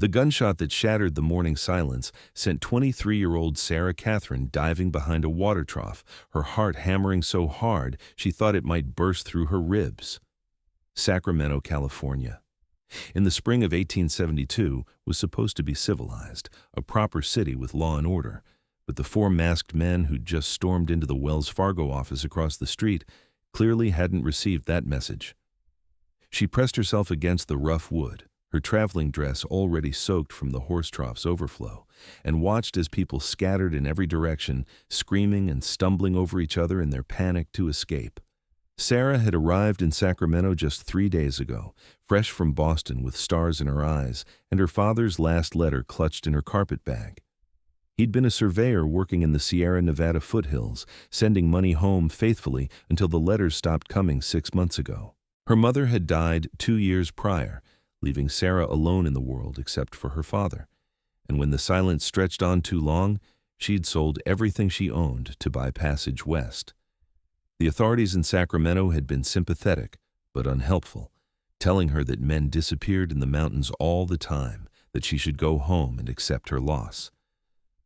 The gunshot that shattered the morning silence sent 23-year-old Sarah Catherine diving behind a water trough, her heart hammering so hard she thought it might burst through her ribs. Sacramento, California. In the spring of 1872 was supposed to be civilized, a proper city with law and order, but the four masked men who'd just stormed into the Wells Fargo office across the street clearly hadn't received that message. She pressed herself against the rough wood, her traveling dress already soaked from the horse trough's overflow, and watched as people scattered in every direction, screaming and stumbling over each other in their panic to escape. Sarah had arrived in Sacramento just 3 days ago, fresh from Boston with stars in her eyes and her father's last letter clutched in her carpet bag. He'd been a surveyor working in the Sierra Nevada foothills, sending money home faithfully until the letters stopped coming 6 months ago. Her mother had died 2 years prior, leaving Sarah alone in the world except for her father. And when the silence stretched on too long, she'd sold everything she owned to buy passage west. The authorities in Sacramento had been sympathetic, but unhelpful, telling her that men disappeared in the mountains all the time, that she should go home and accept her loss.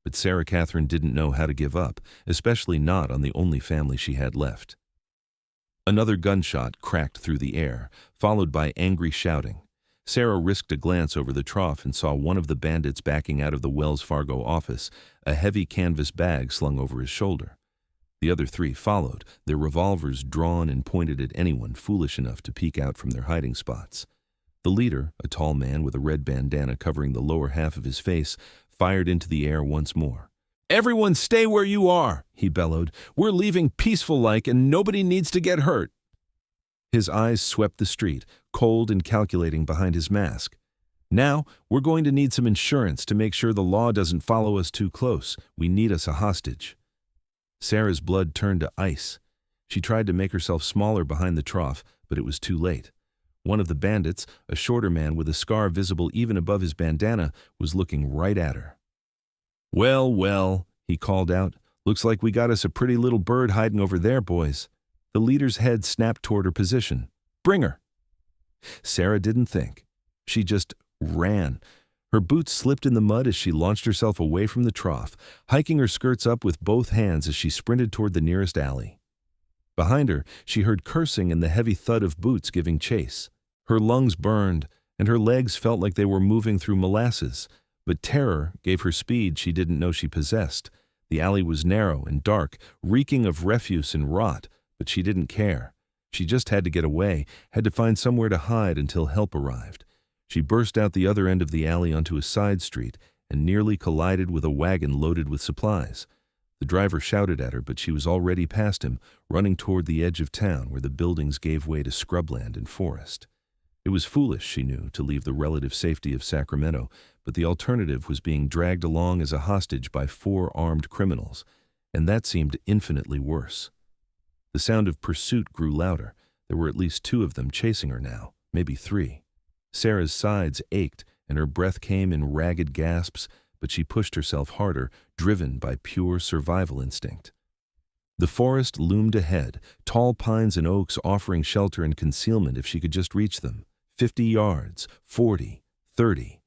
But Sarah Catherine didn't know how to give up, especially not on the only family she had left. Another gunshot cracked through the air, followed by angry shouting. Sarah risked a glance over the trough and saw one of the bandits backing out of the Wells Fargo office, a heavy canvas bag slung over his shoulder. The other three followed, their revolvers drawn and pointed at anyone foolish enough to peek out from their hiding spots. The leader, a tall man with a red bandana covering the lower half of his face, fired into the air once more. "Everyone stay where you are," he bellowed. "We're leaving peaceful-like and nobody needs to get hurt." His eyes swept the street, cold and calculating behind his mask. "Now, we're going to need some insurance to make sure the law doesn't follow us too close. We need us a hostage." Sarah's blood turned to ice. She tried to make herself smaller behind the trough, but it was too late. One of the bandits, a shorter man with a scar visible even above his bandana, was looking right at her. "Well, well," he called out. "Looks like we got us a pretty little bird hiding over there, boys." The leader's head snapped toward her position. "Bring her." Sarah didn't think. She just ran. Her boots slipped in the mud as she launched herself away from the trough, hiking her skirts up with both hands as she sprinted toward the nearest alley. Behind her, she heard cursing and the heavy thud of boots giving chase. Her lungs burned, and her legs felt like they were moving through molasses, but terror gave her speed she didn't know she possessed. The alley was narrow and dark, reeking of refuse and rot, but she didn't care. She just had to get away, had to find somewhere to hide until help arrived. She burst out the other end of the alley onto a side street and nearly collided with a wagon loaded with supplies. The driver shouted at her, but she was already past him, running toward the edge of town where the buildings gave way to scrubland and forest. It was foolish, she knew, to leave the relative safety of Sacramento, but the alternative was being dragged along as a hostage by 4 armed criminals, and that seemed infinitely worse. The sound of pursuit grew louder. There were at least 2 of them chasing her now, maybe 3. Sarah's sides ached, and her breath came in ragged gasps, but she pushed herself harder, driven by pure survival instinct. The forest loomed ahead, tall pines and oaks offering shelter and concealment if she could just reach them. 50 yards, 40, 30.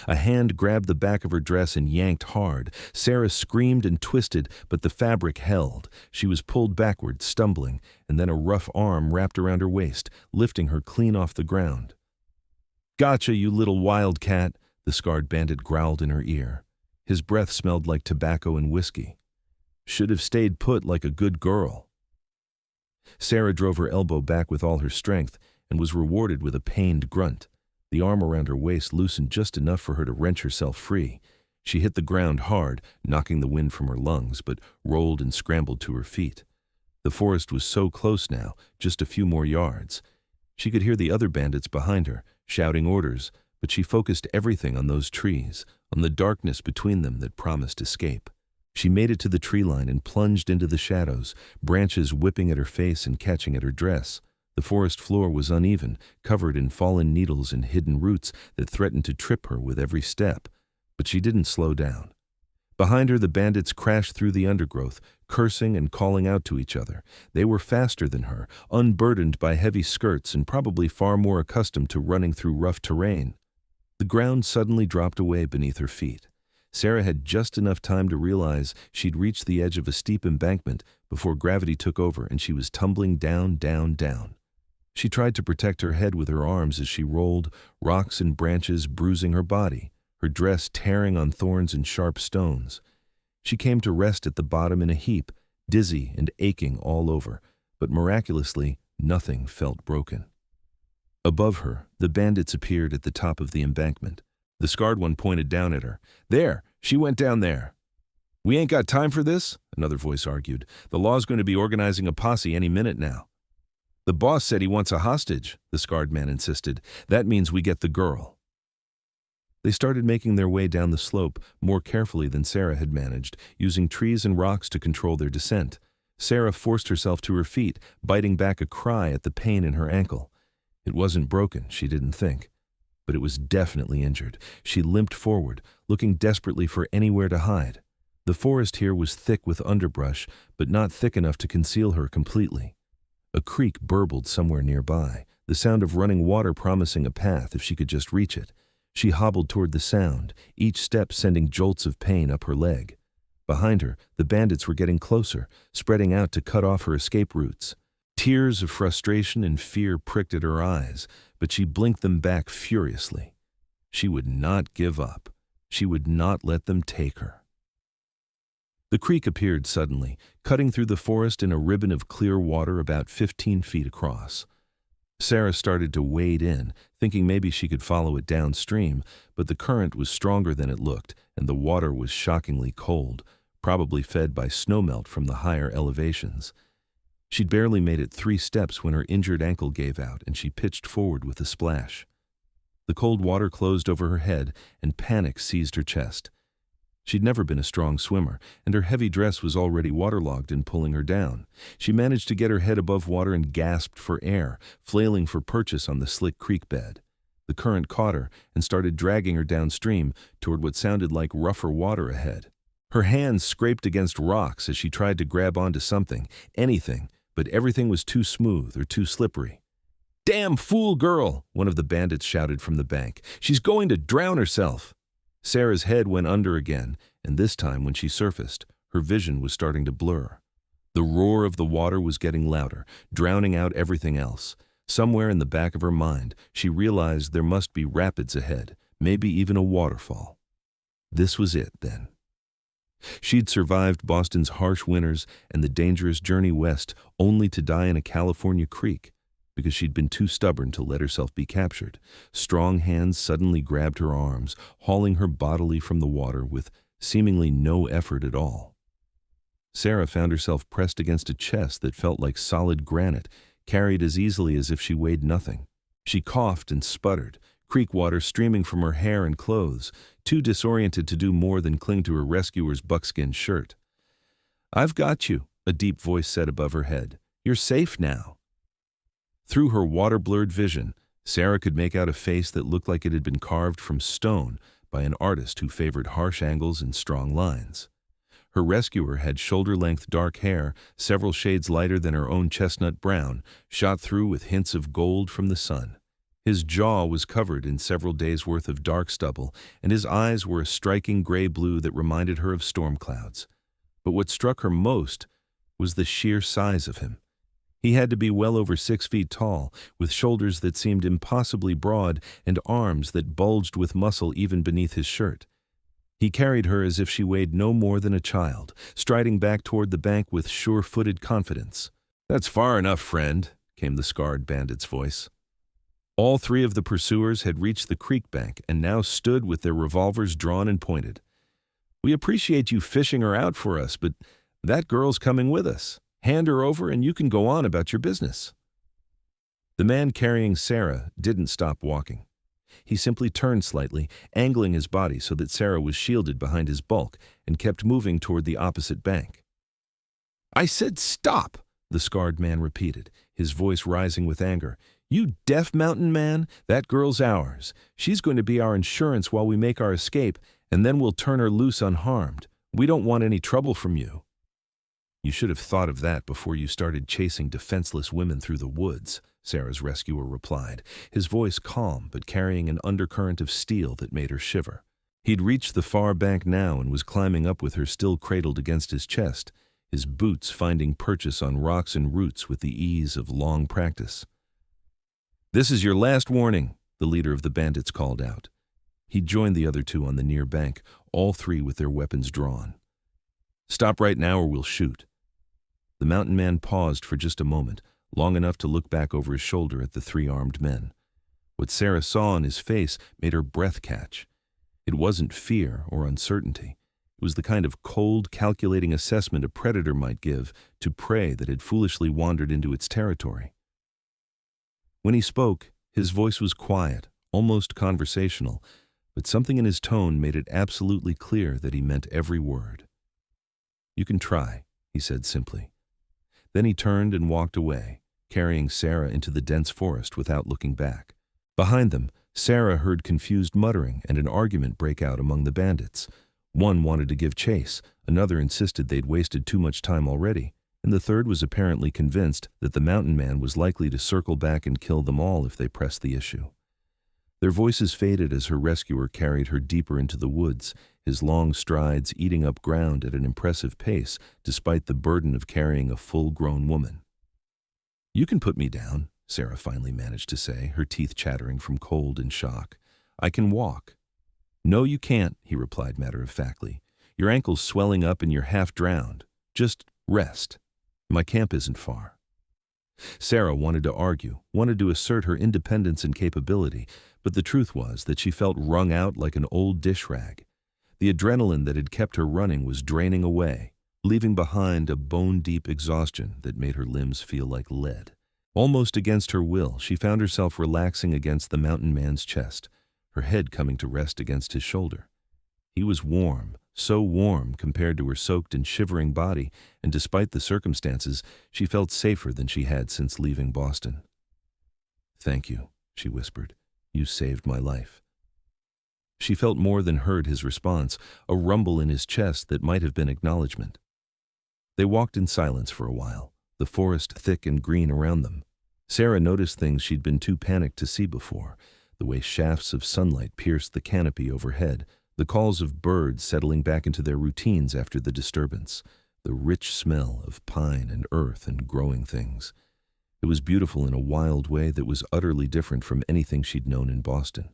A hand grabbed the back of her dress and yanked hard. Sarah screamed and twisted, but the fabric held. She was pulled backward, stumbling, and then a rough arm wrapped around her waist, lifting her clean off the ground. "Gotcha, you little wildcat," the scarred bandit growled in her ear. His breath smelled like tobacco and whiskey. "Should have stayed put like a good girl." Sarah drove her elbow back with all her strength and was rewarded with a pained grunt. The arm around her waist loosened just enough for her to wrench herself free. She hit the ground hard, knocking the wind from her lungs, but rolled and scrambled to her feet. The forest was so close now, just a few more yards. She could hear the other bandits behind her, shouting orders, but she focused everything on those trees, on the darkness between them that promised escape. She made it to the tree line and plunged into the shadows, branches whipping at her face and catching at her dress. The forest floor was uneven, covered in fallen needles and hidden roots that threatened to trip her with every step, but she didn't slow down. Behind her, the bandits crashed through the undergrowth, cursing and calling out to each other. They were faster than her, unburdened by heavy skirts and probably far more accustomed to running through rough terrain. The ground suddenly dropped away beneath her feet. Sarah had just enough time to realize she'd reached the edge of a steep embankment before gravity took over and she was tumbling down, down, down. She tried to protect her head with her arms as she rolled, rocks and branches bruising her body, her dress tearing on thorns and sharp stones. She came to rest at the bottom in a heap, dizzy and aching all over, but miraculously, nothing felt broken. Above her, the bandits appeared at the top of the embankment. The scarred one pointed down at her. "There! She went down there!" "We ain't got time for this," another voice argued. "The law's going to be organizing a posse any minute now." "The boss said he wants a hostage," the scarred man insisted. "That means we get the girl." They started making their way down the slope more carefully than Sarah had managed, using trees and rocks to control their descent. Sarah forced herself to her feet, biting back a cry at the pain in her ankle. It wasn't broken, she didn't think, but it was definitely injured. She limped forward, looking desperately for anywhere to hide. The forest here was thick with underbrush, but not thick enough to conceal her completely. A creek burbled somewhere nearby, the sound of running water promising a path if she could just reach it. She hobbled toward the sound, each step sending jolts of pain up her leg. Behind her, the bandits were getting closer, spreading out to cut off her escape routes. Tears of frustration and fear pricked at her eyes, but she blinked them back furiously. She would not give up. She would not let them take her. The creek appeared suddenly, cutting through the forest in a ribbon of clear water about 15 feet across. Sarah started to wade in, thinking maybe she could follow it downstream, but the current was stronger than it looked, and the water was shockingly cold, probably fed by snowmelt from the higher elevations. She'd barely made it 3 steps when her injured ankle gave out and she pitched forward with a splash. The cold water closed over her head and panic seized her chest. She'd never been a strong swimmer, and her heavy dress was already waterlogged and pulling her down. She managed to get her head above water and gasped for air, flailing for purchase on the slick creek bed. The current caught her and started dragging her downstream toward what sounded like rougher water ahead. Her hands scraped against rocks as she tried to grab onto something, anything, but everything was too smooth or too slippery. "Damn fool girl!" one of the bandits shouted from the bank. "She's going to drown herself!" Sarah's head went under again, and this time when she surfaced, her vision was starting to blur. The roar of the water was getting louder, drowning out everything else. Somewhere in the back of her mind, she realized there must be rapids ahead, maybe even a waterfall. This was it, then. She'd survived Boston's harsh winters and the dangerous journey west only to die in a California creek, because she'd been too stubborn to let herself be captured. Strong hands suddenly grabbed her arms, hauling her bodily from the water with seemingly no effort at all. Sarah found herself pressed against a chest that felt like solid granite, carried as easily as if she weighed nothing. She coughed and sputtered, creek water streaming from her hair and clothes, too disoriented to do more than cling to her rescuer's buckskin shirt. "I've got you," a deep voice said above her head. "You're safe now." Through her water-blurred vision, Sarah could make out a face that looked like it had been carved from stone by an artist who favored harsh angles and strong lines. Her rescuer had shoulder-length dark hair, several shades lighter than her own chestnut brown, shot through with hints of gold from the sun. His jaw was covered in several days' worth of dark stubble, and his eyes were a striking gray-blue that reminded her of storm clouds. But what struck her most was the sheer size of him. He had to be well over 6 feet tall, with shoulders that seemed impossibly broad and arms that bulged with muscle even beneath his shirt. He carried her as if she weighed no more than a child, striding back toward the bank with sure-footed confidence. "That's far enough, friend," came the scarred bandit's voice. All 3 of the pursuers had reached the creek bank and now stood with their revolvers drawn and pointed. "We appreciate you fishing her out for us, but that girl's coming with us. Hand her over and you can go on about your business." The man carrying Sarah didn't stop walking. He simply turned slightly, angling his body so that Sarah was shielded behind his bulk, and kept moving toward the opposite bank. "I said stop," the scarred man repeated, his voice rising with anger. "You deaf mountain man, that girl's ours. She's going to be our insurance while we make our escape, and then we'll turn her loose unharmed. We don't want any trouble from you." "You should have thought of that before you started chasing defenseless women through the woods," Sarah's rescuer replied, his voice calm but carrying an undercurrent of steel that made her shiver. He'd reached the far bank now and was climbing up with her still cradled against his chest, his boots finding purchase on rocks and roots with the ease of long practice. "This is your last warning," the leader of the bandits called out. He joined the other two on the near bank, all three with their weapons drawn. "Stop right now or we'll shoot." The mountain man paused for just a moment, long enough to look back over his shoulder at the three armed men. What Sarah saw on his face made her breath catch. It wasn't fear or uncertainty. It was the kind of cold, calculating assessment a predator might give to prey that had foolishly wandered into its territory. When he spoke, his voice was quiet, almost conversational, but something in his tone made it absolutely clear that he meant every word. "You can try," he said simply. Then he turned and walked away, carrying Sarah into the dense forest without looking back. Behind them, Sarah heard confused muttering and an argument break out among the bandits. One wanted to give chase, another insisted they'd wasted too much time already, and the third was apparently convinced that the mountain man was likely to circle back and kill them all if they pressed the issue. Their voices faded as her rescuer carried her deeper into the woods, his long strides eating up ground at an impressive pace despite the burden of carrying a full-grown woman. "You can put me down," Sarah finally managed to say, her teeth chattering from cold and shock. "I can walk." "No, you can't," he replied matter-of-factly. "Your ankle's swelling up and you're half drowned. Just rest. My camp isn't far." Sarah wanted to argue, wanted to assert her independence and capability, but the truth was that she felt wrung out like an old dish rag. The adrenaline that had kept her running was draining away, leaving behind a bone-deep exhaustion that made her limbs feel like lead. Almost against her will, she found herself relaxing against the mountain man's chest, her head coming to rest against his shoulder. He was warm, so warm compared to her soaked and shivering body, and despite the circumstances, she felt safer than she had since leaving Boston. "Thank you," she whispered. "You saved my life." She felt more than heard his response, a rumble in his chest that might have been acknowledgement. They walked in silence for a while, the forest thick and green around them. Sarah noticed things she'd been too panicked to see before, the way shafts of sunlight pierced the canopy overhead, the calls of birds settling back into their routines after the disturbance, the rich smell of pine and earth and growing things. It was beautiful in a wild way that was utterly different from anything she'd known in Boston.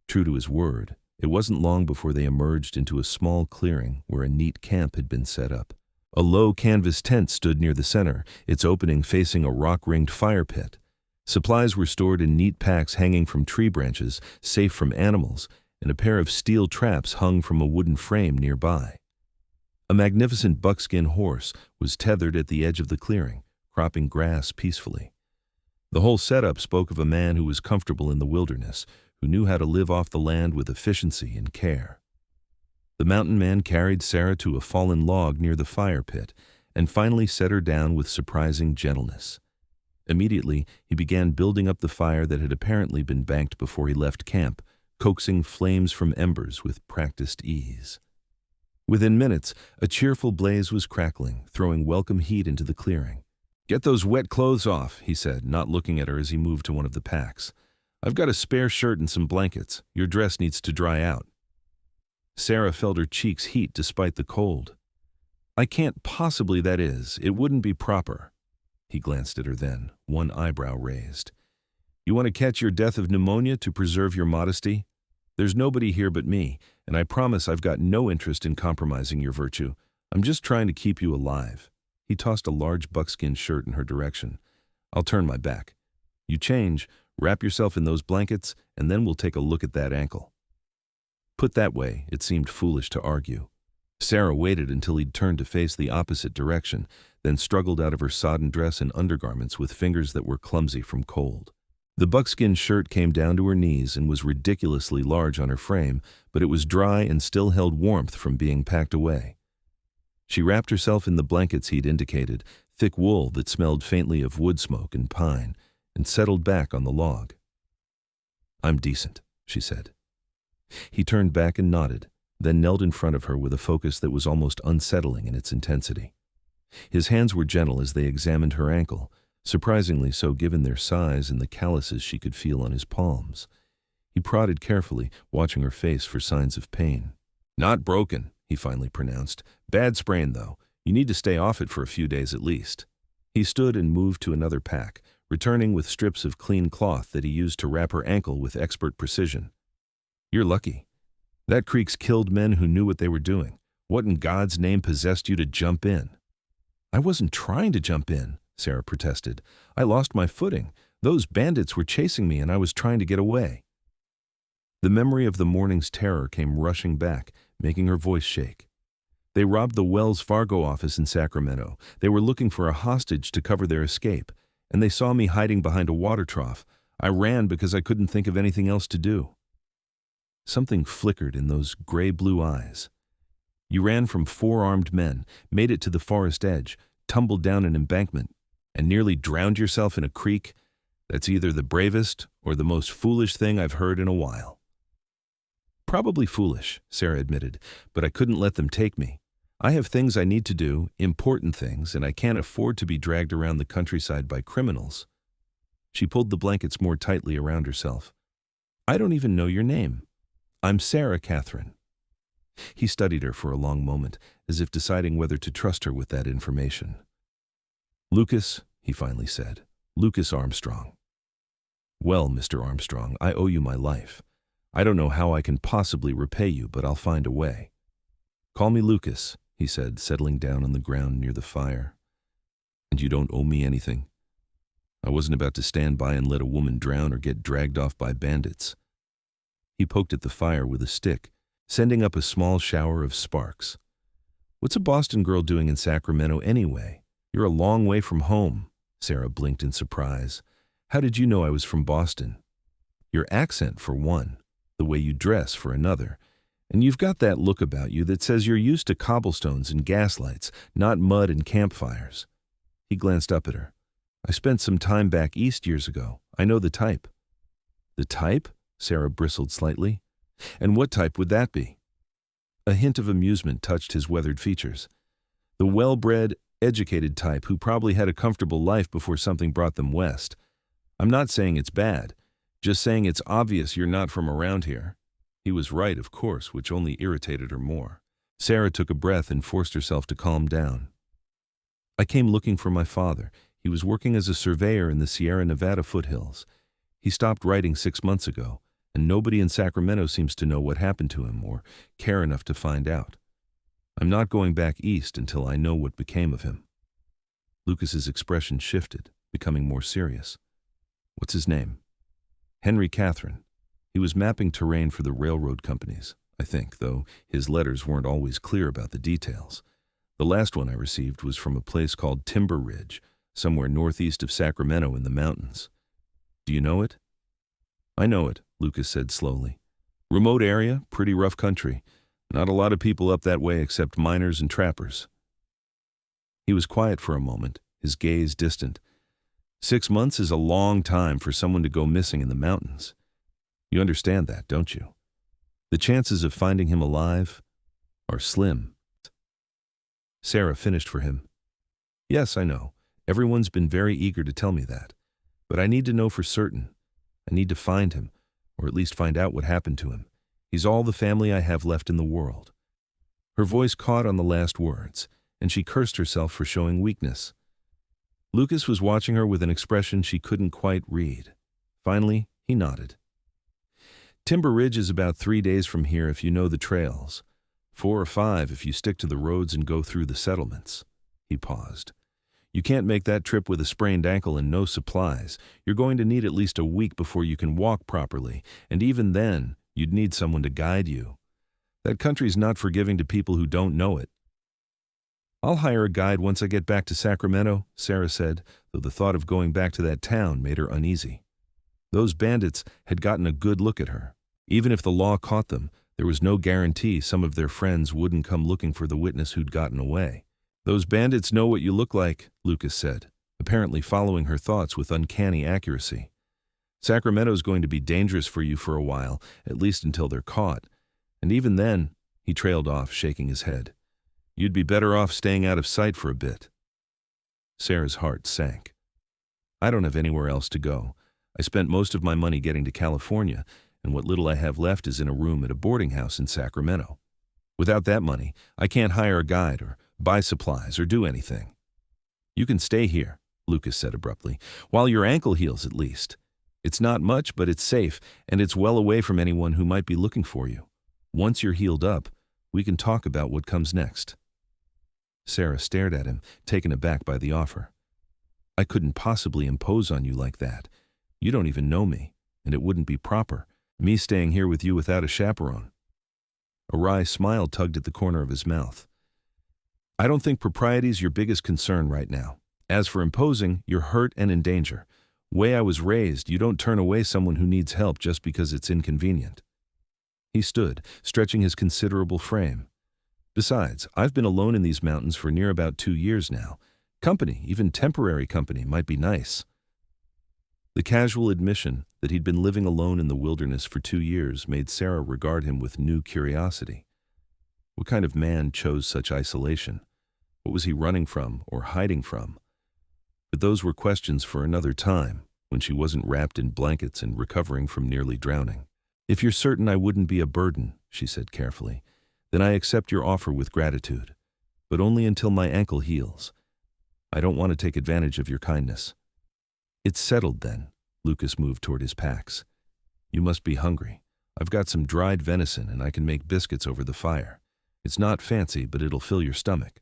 True to his word, it wasn't long before they emerged into a small clearing where a neat camp had been set up. A low canvas tent stood near the center, its opening facing a rock-ringed fire pit. Supplies were stored in neat packs hanging from tree branches, safe from animals, and a pair of steel traps hung from a wooden frame nearby. A magnificent buckskin horse was tethered at the edge of the clearing, cropping grass peacefully. The whole setup spoke of a man who was comfortable in the wilderness, who knew how to live off the land with efficiency and care. The mountain man carried Sarah to a fallen log near the fire pit and finally set her down with surprising gentleness. Immediately, he began building up the fire that had apparently been banked before he left camp, coaxing flames from embers with practiced ease. Within minutes, a cheerful blaze was crackling, throwing welcome heat into the clearing. "Get those wet clothes off," he said, not looking at her as he moved to one of the packs. "I've got a spare shirt and some blankets. Your dress needs to dry out." Sarah felt her cheeks heat despite the cold. "I can't possibly, that is. It wouldn't be proper." He glanced at her then, one eyebrow raised. "You want to catch your death of pneumonia to preserve your modesty? There's nobody here but me, and I promise I've got no interest in compromising your virtue. I'm just trying to keep you alive." He tossed a large buckskin shirt in her direction. "I'll turn my back. You change, wrap yourself in those blankets, and then we'll take a look at that ankle." Put that way, it seemed foolish to argue. Sarah waited until he'd turned to face the opposite direction, then struggled out of her sodden dress and undergarments with fingers that were clumsy from cold. The buckskin shirt came down to her knees and was ridiculously large on her frame, but it was dry and still held warmth from being packed away. She wrapped herself in the blankets he'd indicated, thick wool that smelled faintly of wood smoke and pine, and settled back on the log. "I'm decent," she said. He turned back and nodded, then knelt in front of her with a focus that was almost unsettling in its intensity. His hands were gentle as they examined her ankle, surprisingly so given their size and the calluses she could feel on his palms. He prodded carefully, watching her face for signs of pain. "Not broken," he finally pronounced. "Bad sprain, though. You need to stay off it for a few days at least." He stood and moved to another pack, returning with strips of clean cloth that he used to wrap her ankle with expert precision. "You're lucky. That creek's killed men who knew what they were doing. What in God's name possessed you to jump in?" "I wasn't trying to jump in," Sarah protested. "I lost my footing. Those bandits were chasing me and I was trying to get away." The memory of the morning's terror came rushing back, making her voice shake. "They robbed the Wells Fargo office in Sacramento. They were looking for a hostage to cover their escape, and they saw me hiding behind a water trough. I ran because I couldn't think of anything else to do." Something flickered in those gray-blue eyes. "You ran from 4 armed men, made it to the forest edge, tumbled down an embankment, and nearly drowned yourself in a creek? That's either the bravest or the most foolish thing I've heard in a while." "Probably foolish," Sarah admitted, "but I couldn't let them take me. I have things I need to do, important things, and I can't afford to be dragged around the countryside by criminals." She pulled the blankets more tightly around herself. "I don't even know your name." "I'm Sarah Catherine." He studied her for a long moment, as if deciding whether to trust her with that information. "Lucas," he finally said. "Lucas Armstrong." "Well, Mr. Armstrong, I owe you my life. I don't know how I can possibly repay you, but I'll find a way." "Call me Lucas," he said, settling down on the ground near the fire. "And you don't owe me anything. I wasn't about to stand by and let a woman drown or get dragged off by bandits." He poked at the fire with a stick, sending up a small shower of sparks. "What's a Boston girl doing in Sacramento anyway? You're a long way from home." Sarah blinked in surprise. "How did you know I was from Boston?" "Your accent, for one. The way you dress, for another. And you've got that look about you that says you're used to cobblestones and gaslights, not mud and campfires." He glanced up at her. "I spent some time back east years ago. I know the type." "The type?" Sarah bristled slightly. "And what type would that be?" A hint of amusement touched his weathered features. "The well-bred, educated type who probably had a comfortable life before something brought them west. I'm not saying it's bad, just saying it's obvious you're not from around here." He was right, of course, which only irritated her more. Sarah took a breath and forced herself to calm down. "I came looking for my father. He was working as a surveyor in the Sierra Nevada foothills. He stopped writing 6 months ago, and nobody in Sacramento seems to know what happened to him or care enough to find out. I'm not going back east until I know what became of him." Lucas's expression shifted, becoming more serious. "What's his name?" "Henry Catherine. He was mapping terrain for the railroad companies, I think, though his letters weren't always clear about the details. The last one I received was from a place called Timber Ridge, somewhere northeast of Sacramento in the mountains. Do you know it?" "I know it," Lucas said slowly. "Remote area, pretty rough country. Not a lot of people up that way except miners and trappers." He was quiet for a moment, his gaze distant. 6 months is a long time for someone to go missing in the mountains. You understand that, don't you? The chances of finding him alive are slim." Sarah finished for him. "Yes, I know. Everyone's been very eager to tell me that. But I need to know for certain. I need to find him, or at least find out what happened to him. He's all the family I have left in the world." Her voice caught on the last words, and she cursed herself for showing weakness. Lucas was watching her with an expression she couldn't quite read. Finally, he nodded. "Timber Ridge is about 3 days from here if you know the trails. 4 or 5 if you stick to the roads and go through the settlements." He paused. "You can't make that trip with a sprained ankle and no supplies. You're going to need at least a week before you can walk properly, and even then, you'd need someone to guide you. That country's not forgiving to people who don't know it." "I'll hire a guide once I get back to Sacramento," Sarah said, though the thought of going back to that town made her uneasy. Those bandits had gotten a good look at her. Even if the law caught them, there was no guarantee some of their friends wouldn't come looking for the witness who'd gotten away. "Those bandits know what you look like," Lucas said, apparently following her thoughts with uncanny accuracy. "Sacramento's going to be dangerous for you for a while, at least until they're caught. And even then," he trailed off, shaking his head, "you'd be better off staying out of sight for a bit." Sarah's heart sank. I don't have anywhere else to go. I spent most of my money getting to California, and what little I have left is in a room at a boarding house in Sacramento. Without that money, I can't hire a guide or buy supplies or do anything. You can stay here, Lucas said abruptly, while your ankle heals at least. It's not much, but it's safe, and it's well away from anyone who might be looking for you. Once you're healed up, we can talk about what comes next. Sarah stared at him, taken aback by the offer. I couldn't possibly impose on you like that. You don't even know me, and it wouldn't be proper, me staying here with you without a chaperone. A wry smile tugged at the corner of his mouth. I don't think propriety's your biggest concern right now. As for imposing, you're hurt and in danger. Way I was raised, you don't turn away someone who needs help just because it's inconvenient. He stood, stretching his considerable frame. Besides, I've been alone in these mountains for near about 2 years now. Company, even temporary company, might be nice. The casual admission that he'd been living alone in the wilderness for 2 years made Sarah regard him with new curiosity. What kind of man chose such isolation? What was he running from or hiding from? But those were questions for another time, when she wasn't wrapped in blankets and recovering from nearly drowning. If you're certain I wouldn't be a burden, she said carefully, then I accept your offer with gratitude, but only until my ankle heals. I don't want to take advantage of your kindness. It's settled then. Lucas moved toward his packs. You must be hungry. I've got some dried venison and I can make biscuits over the fire. It's not fancy, but it'll fill your stomach.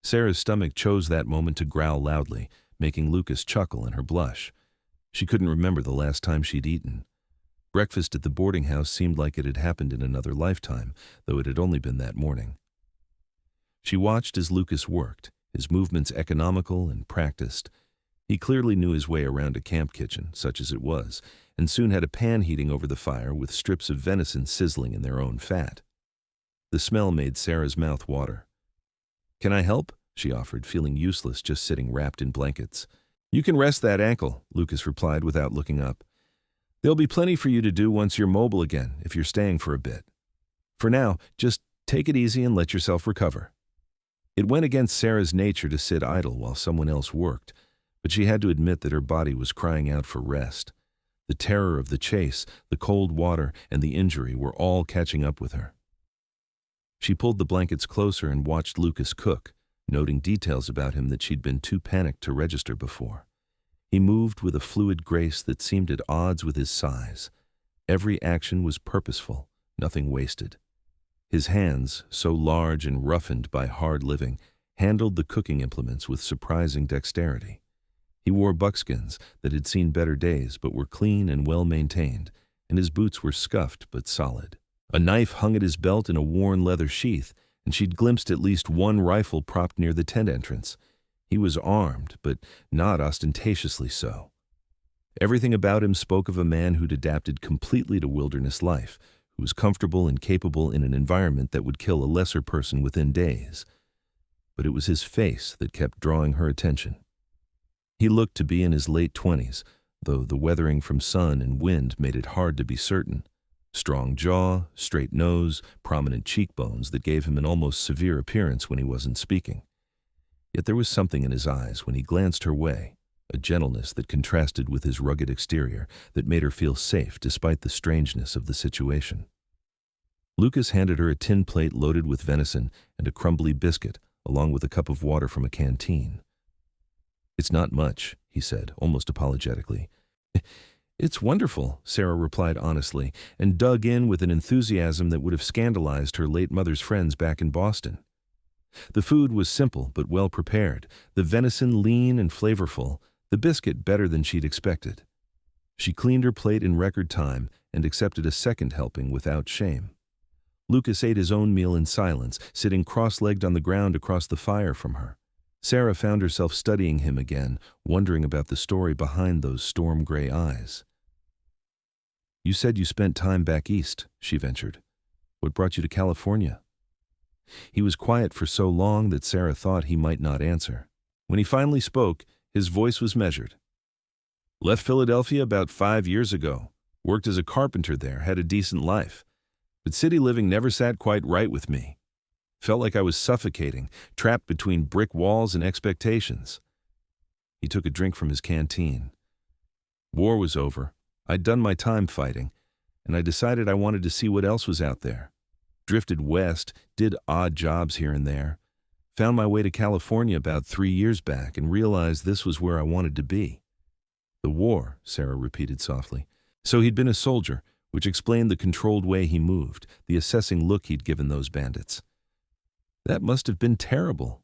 Sarah's stomach chose that moment to growl loudly, making Lucas chuckle and her blush. She couldn't remember the last time she'd eaten. Breakfast at the boarding house seemed like it had happened in another lifetime, though it had only been that morning. She watched as Lucas worked, his movements economical and practiced. He clearly knew his way around a camp kitchen, such as it was, and soon had a pan heating over the fire with strips of venison sizzling in their own fat. The smell made Sarah's mouth water. Can I help? She offered, feeling useless just sitting wrapped in blankets. You can rest that ankle, Lucas replied without looking up. There'll be plenty for you to do once you're mobile again, if you're staying for a bit. For now, just take it easy and let yourself recover. It went against Sarah's nature to sit idle while someone else worked, but she had to admit that her body was crying out for rest. The terror of the chase, the cold water, and the injury were all catching up with her. She pulled the blankets closer and watched Lucas cook, noting details about him that she'd been too panicked to register before. He moved with a fluid grace that seemed at odds with his size. Every action was purposeful, nothing wasted. His hands, so large and roughened by hard living, handled the cooking implements with surprising dexterity. He wore buckskins that had seen better days but were clean and well-maintained, and his boots were scuffed but solid. A knife hung at his belt in a worn leather sheath, and she'd glimpsed at least one rifle propped near the tent entrance. He was armed, but not ostentatiously so. Everything about him spoke of a man who'd adapted completely to wilderness life, who was comfortable and capable in an environment that would kill a lesser person within days. But it was his face that kept drawing her attention. He looked to be in his late 20s, though the weathering from sun and wind made it hard to be certain. Strong jaw, straight nose, prominent cheekbones that gave him an almost severe appearance when he wasn't speaking. Yet there was something in his eyes when he glanced her way, a gentleness that contrasted with his rugged exterior that made her feel safe despite the strangeness of the situation. Lucas handed her a tin plate loaded with venison and a crumbly biscuit, along with a cup of water from a canteen. It's not much, he said, almost apologetically. It's wonderful, Sarah replied honestly, and dug in with an enthusiasm that would have scandalized her late mother's friends back in Boston. The food was simple but well prepared, the venison lean and flavorful, the biscuit better than she'd expected. She cleaned her plate in record time and accepted a second helping without shame. Lucas ate his own meal in silence, sitting cross-legged on the ground across the fire from her. Sarah found herself studying him again, wondering about the story behind those storm-gray eyes. You said you spent time back east, she ventured. What brought you to California? He was quiet for so long that Sarah thought he might not answer. When he finally spoke, his voice was measured. Left Philadelphia about 5 years ago. Worked as a carpenter there, had a decent life. But city living never sat quite right with me. Felt like I was suffocating, trapped between brick walls and expectations. He took a drink from his canteen. War was over. I'd done my time fighting, and I decided I wanted to see what else was out there. Drifted west, did odd jobs here and there. Found my way to California about 3 years back and realized this was where I wanted to be. The war, Sarah repeated softly. So he'd been a soldier, which explained the controlled way he moved, the assessing look he'd given those bandits. That must have been terrible.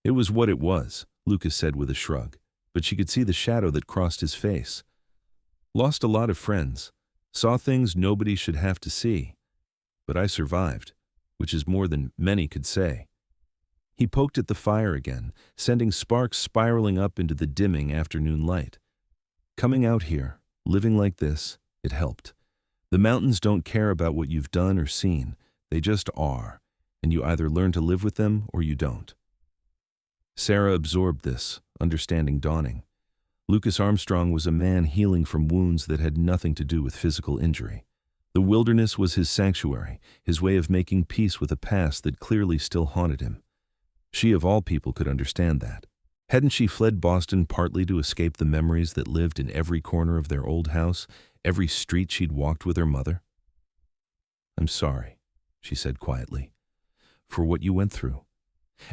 It was what it was, Lucas said with a shrug, but she could see the shadow that crossed his face. Lost a lot of friends, saw things nobody should have to see. But I survived, which is more than many could say. He poked at the fire again, sending sparks spiraling up into the dimming afternoon light. Coming out here, living like this, it helped. The mountains don't care about what you've done or seen. They just are, and you either learn to live with them or you don't. Sarah absorbed this, understanding dawning. Lucas Armstrong was a man healing from wounds that had nothing to do with physical injury. The wilderness was his sanctuary, his way of making peace with a past that clearly still haunted him. She of all people could understand that. Hadn't she fled Boston partly to escape the memories that lived in every corner of their old house, every street she'd walked with her mother? "I'm sorry," she said quietly, "for what you went through.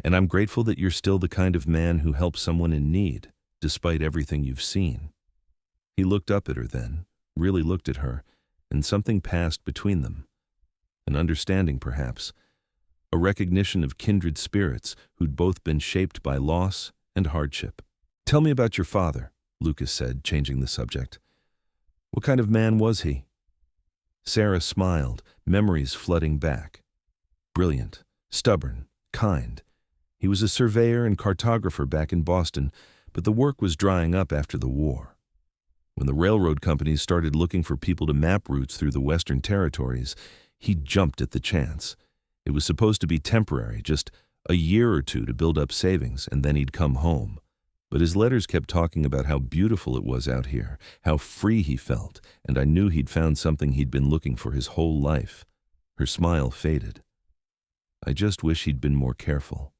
And I'm grateful that you're still the kind of man who helps someone in need, despite everything you've seen." He looked up at her then, really looked at her, and something passed between them. An understanding, perhaps. A recognition of kindred spirits who'd both been shaped by loss and hardship. "Tell me about your father," Lucas said, changing the subject. "What kind of man was he?" Sarah smiled, memories flooding back. Brilliant, stubborn, kind. He was a surveyor and cartographer back in Boston, but the work was drying up after the war. When the railroad companies started looking for people to map routes through the Western Territories, he jumped at the chance. It was supposed to be temporary, just a year or two to build up savings, and then he'd come home. But his letters kept talking about how beautiful it was out here, how free he felt, and I knew he'd found something he'd been looking for his whole life. Her smile faded. "I just wish he'd been more careful.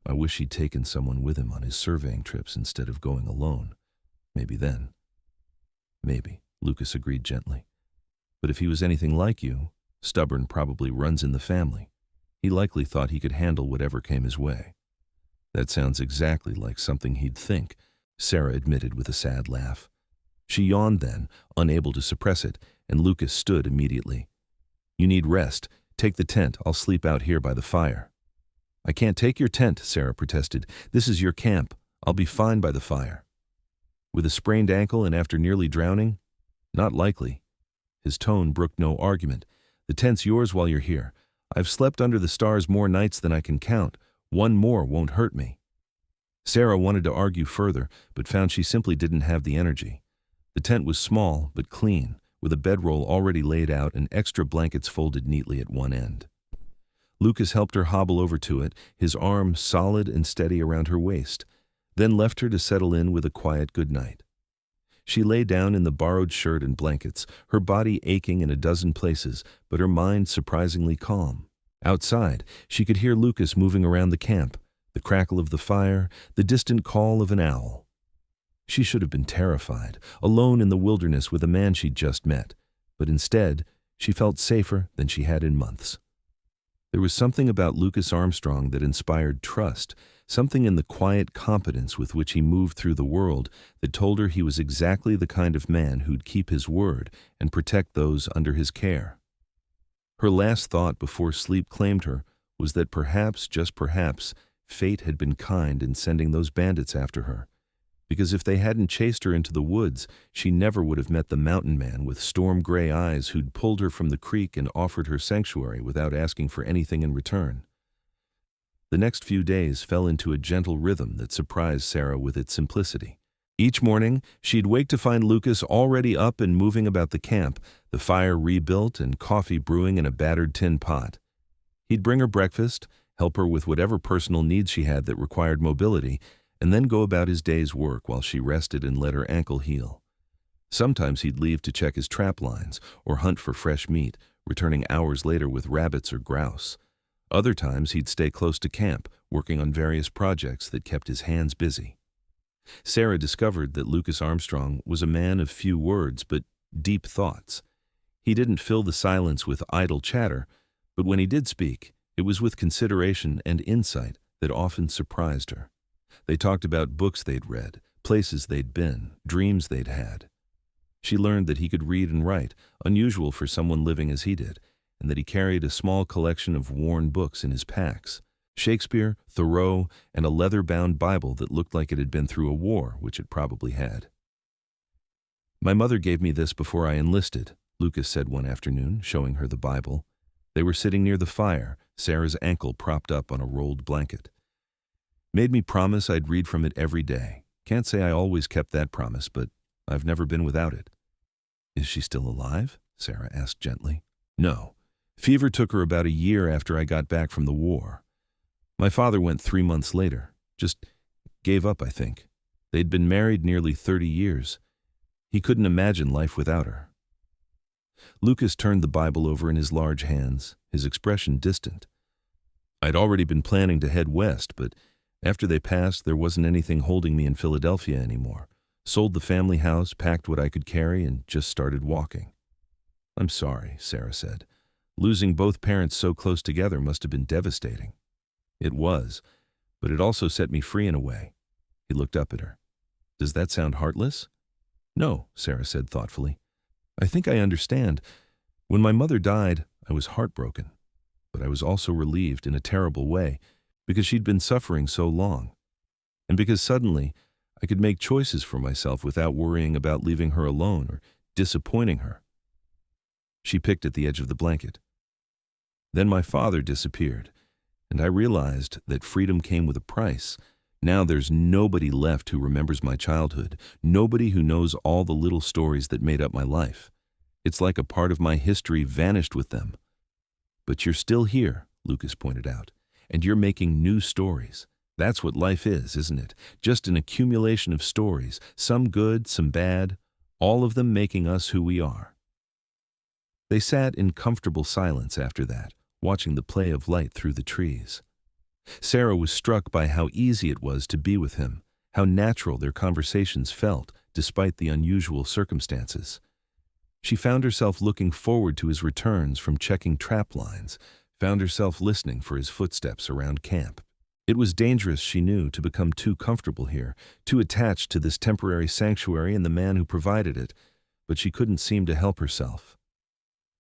I wish he'd taken someone with him on his surveying trips instead of going alone. Maybe then." "Maybe," Lucas agreed gently. "But if he was anything like you, stubborn probably runs in the family. He likely thought he could handle whatever came his way." "That sounds exactly like something he'd think," Sarah admitted with a sad laugh. She yawned then, unable to suppress it, and Lucas stood immediately. "You need rest. Take the tent. I'll sleep out here by the fire." "I can't take your tent," Sarah protested. "This is your camp. I'll be fine by the fire." "With a sprained ankle and after nearly drowning? Not likely." His tone brooked no argument. "The tent's yours while you're here. I've slept under the stars more nights than I can count. One more won't hurt me." Sarah wanted to argue further, but found she simply didn't have the energy. The tent was small, but clean, with a bedroll already laid out and extra blankets folded neatly at one end. Lucas helped her hobble over to it, his arm solid and steady around her waist, then left her to settle in with a quiet good night. She lay down in the borrowed shirt and blankets, her body aching in a dozen places, but her mind surprisingly calm. Outside, she could hear Lucas moving around the camp, the crackle of the fire, the distant call of an owl. She should have been terrified, alone in the wilderness with a man she'd just met, but instead, she felt safer than she had in months. There was something about Lucas Armstrong that inspired trust, something in the quiet competence with which he moved through the world that told her he was exactly the kind of man who'd keep his word and protect those under his care. Her last thought before sleep claimed her was that perhaps, just perhaps, fate had been kind in sending those bandits after her, because if they hadn't chased her into the woods, she never would have met the mountain man with storm-gray eyes who'd pulled her from the creek and offered her sanctuary without asking for anything in return. The next few days fell into a gentle rhythm that surprised Sarah with its simplicity. Each morning, she'd wake to find Lucas already up and moving about the camp, the fire rebuilt and coffee brewing in a battered tin pot. He'd bring her breakfast, help her with whatever personal needs she had that required mobility, and then go about his day's work while she rested and let her ankle heal. Sometimes he'd leave to check his trap lines or hunt for fresh meat, returning hours later with rabbits or grouse. Other times he'd stay close to camp, working on various projects that kept his hands busy. Sarah discovered that Lucas Armstrong was a man of few words but deep thoughts. He didn't fill the silence with idle chatter, but when he did speak, it was with consideration and insight that often surprised her. They talked about books they'd read, places they'd been, dreams they'd had. She learned that he could read and write, unusual for someone living as he did, and that he carried a small collection of worn books in his packs. Shakespeare, Thoreau, and a leather-bound Bible that looked like it had been through a war, which it probably had. "My mother gave me this before I enlisted," Lucas said one afternoon, showing her the Bible. They were sitting near the fire, Sarah's ankle propped up on a rolled blanket. "Made me promise I'd read from it every day. Can't say I always kept that promise, but I've never been without it." "Is she still alive?" Sarah asked gently. "No. Fever took her about a year after I got back from the war. My father went 3 months later. Just gave up, I think. They'd been married nearly 30 years. He couldn't imagine life without her." Lucas turned the Bible over in his large hands, his expression distant. "I'd already been planning to head west, but after they passed, there wasn't anything holding me in Philadelphia anymore. Sold the family house, packed what I could carry, and just started walking." "I'm sorry," Sarah said. "Losing both parents so close together must have been devastating." "It was, but it also set me free in a way." He looked up at her. "Does that sound heartless?" "No," Sarah said thoughtfully. "I think I understand. When my mother died, I was heartbroken, but I was also relieved in a terrible way because she'd been suffering so long, and because suddenly I could make choices for myself without worrying about leaving her alone or disappointing her." She picked at the edge of the blanket. "Then my father disappeared, and I realized that freedom came with a price. Now there's nobody left who remembers my childhood, nobody who knows all the little stories that made up my life. It's like a part of my history vanished with them." "But you're still here," Lucas pointed out, "and you're making new stories. That's what life is, isn't it? Just an accumulation of stories, some good, some bad, all of them making us who we are." They sat in comfortable silence after that, watching the play of light through the trees. Sarah was struck by how easy it was to be with him, how natural their conversations felt, despite the unusual circumstances. She found herself looking forward to his returns from checking trap lines, found herself listening for his footsteps around camp. It was dangerous, she knew, to become too comfortable here, too attached to this temporary sanctuary and the man who provided it, but she couldn't seem to help herself.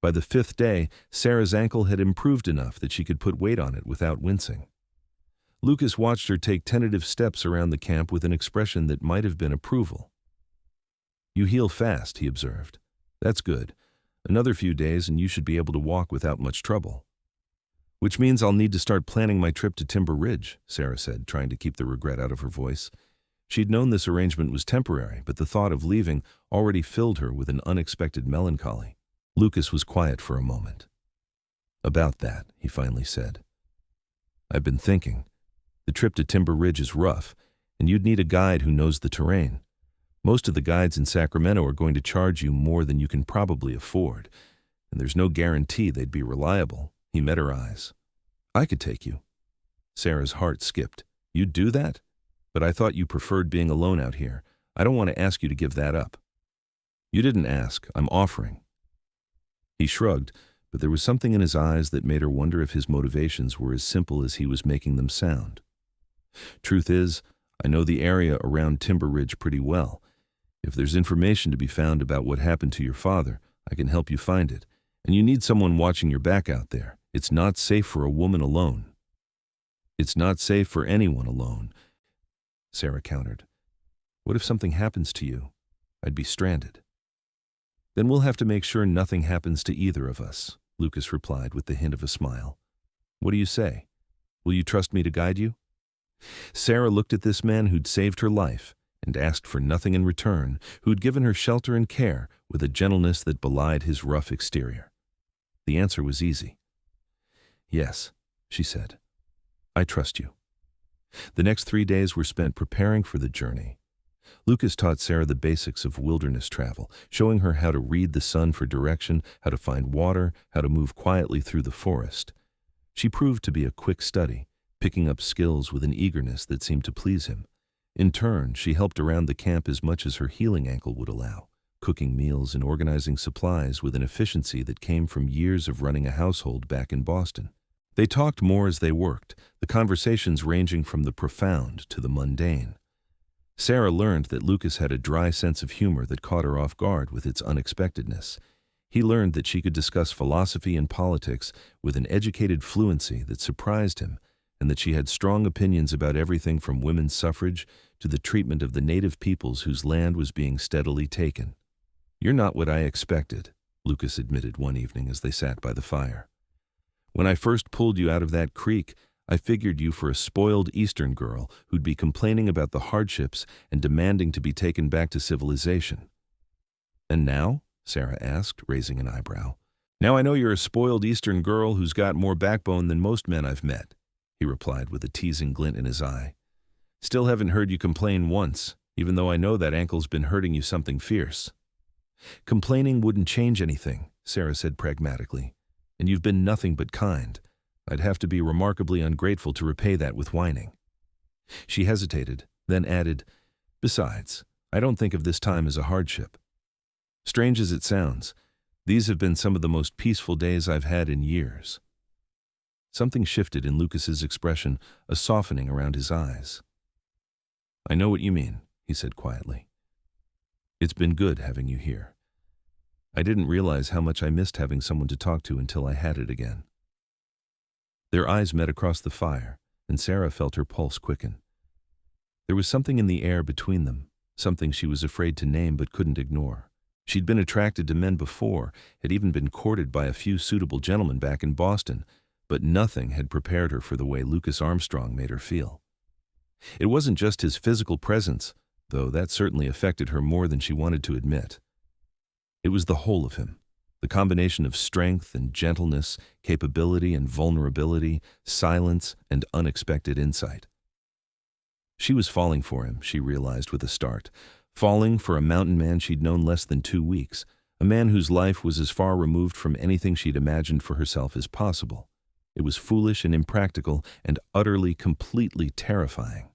By the 5th day, Sarah's ankle had improved enough that she could put weight on it without wincing. Lucas watched her take tentative steps around the camp with an expression that might have been approval. "You heal fast," he observed. "That's good. Another few days and you should be able to walk without much trouble." "Which means I'll need to start planning my trip to Timber Ridge," Sarah said, trying to keep the regret out of her voice. She'd known this arrangement was temporary, but the thought of leaving already filled her with an unexpected melancholy. Lucas was quiet for a moment. "About that," he finally said. "I've been thinking. The trip to Timber Ridge is rough, and you'd need a guide who knows the terrain. Most of the guides in Sacramento are going to charge you more than you can probably afford, and there's no guarantee they'd be reliable." He met her eyes. "I could take you." Sarah's heart skipped. "You'd do that? But I thought you preferred being alone out here. I don't want to ask you to give that up." "You didn't ask. I'm offering." He shrugged, but there was something in his eyes that made her wonder if his motivations were as simple as he was making them sound. "Truth is, I know the area around Timber Ridge pretty well. If there's information to be found about what happened to your father, I can help you find it. And you need someone watching your back out there. It's not safe for a woman alone." "It's not safe for anyone alone," Sarah countered. "What if something happens to you? I'd be stranded." "Then we'll have to make sure nothing happens to either of us," Lucas replied with the hint of a smile. "What do you say? Will you trust me to guide you?" Sarah looked at this man who'd saved her life and asked for nothing in return, who'd given her shelter and care with a gentleness that belied his rough exterior. The answer was easy. "Yes," she said. "I trust you." The next 3 days were spent preparing for the journey. Lucas taught Sarah the basics of wilderness travel, showing her how to read the sun for direction, how to find water, how to move quietly through the forest. She proved to be a quick study, picking up skills with an eagerness that seemed to please him. In turn, she helped around the camp as much as her healing ankle would allow, cooking meals and organizing supplies with an efficiency that came from years of running a household back in Boston. They talked more as they worked, the conversations ranging from the profound to the mundane. Sarah learned that Lucas had a dry sense of humor that caught her off guard with its unexpectedness. He learned that she could discuss philosophy and politics with an educated fluency that surprised him, and that she had strong opinions about everything from women's suffrage to the treatment of the native peoples whose land was being steadily taken. "You're not what I expected," Lucas admitted one evening as they sat by the fire. "When I first pulled you out of that creek, I figured you for a spoiled Eastern girl who'd be complaining about the hardships and demanding to be taken back to civilization." "And now?" Sarah asked, raising an eyebrow. "Now I know you're a spoiled Eastern girl who's got more backbone than most men I've met," he replied with a teasing glint in his eye. "Still haven't heard you complain once, even though I know that ankle's been hurting you something fierce." "Complaining wouldn't change anything," Sarah said pragmatically. "And you've been nothing but kind. I'd have to be remarkably ungrateful to repay that with whining." She hesitated, then added, "Besides, I don't think of this time as a hardship. Strange as it sounds, these have been some of the most peaceful days I've had in years." Something shifted in Lucas's expression, a softening around his eyes. "I know what you mean," he said quietly. "It's been good having you here. I didn't realize how much I missed having someone to talk to until I had it again." Their eyes met across the fire, and Sarah felt her pulse quicken. There was something in the air between them, something she was afraid to name but couldn't ignore. She'd been attracted to men before, had even been courted by a few suitable gentlemen back in Boston, but nothing had prepared her for the way Lucas Armstrong made her feel. It wasn't just his physical presence, though that certainly affected her more than she wanted to admit. It was the whole of him. The combination of strength and gentleness, capability and vulnerability, silence and unexpected insight. She was falling for him, she realized with a start. Falling for a mountain man she'd known less than 2 weeks, a man whose life was as far removed from anything she'd imagined for herself as possible. It was foolish and impractical and utterly, completely terrifying.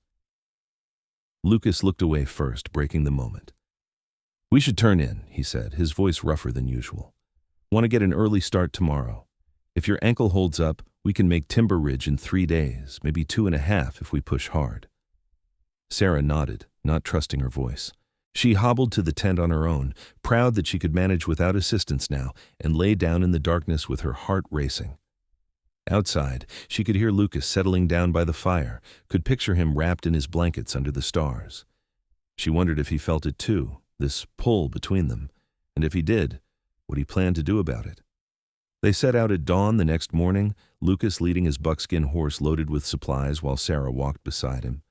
Lucas looked away first, breaking the moment. "We should turn in," he said, his voice rougher than usual. "Want to get an early start tomorrow. If your ankle holds up, we can make Timber Ridge in 3 days, maybe 2.5 if we push hard." Sarah nodded, not trusting her voice. She hobbled to the tent on her own, proud that she could manage without assistance now, and lay down in the darkness with her heart racing. Outside, she could hear Lucas settling down by the fire, could picture him wrapped in his blankets under the stars. She wondered if he felt it too, this pull between them, and if he did, what he planned to do about it. They set out at dawn the next morning, Lucas leading his buckskin horse loaded with supplies while Sarah walked beside him.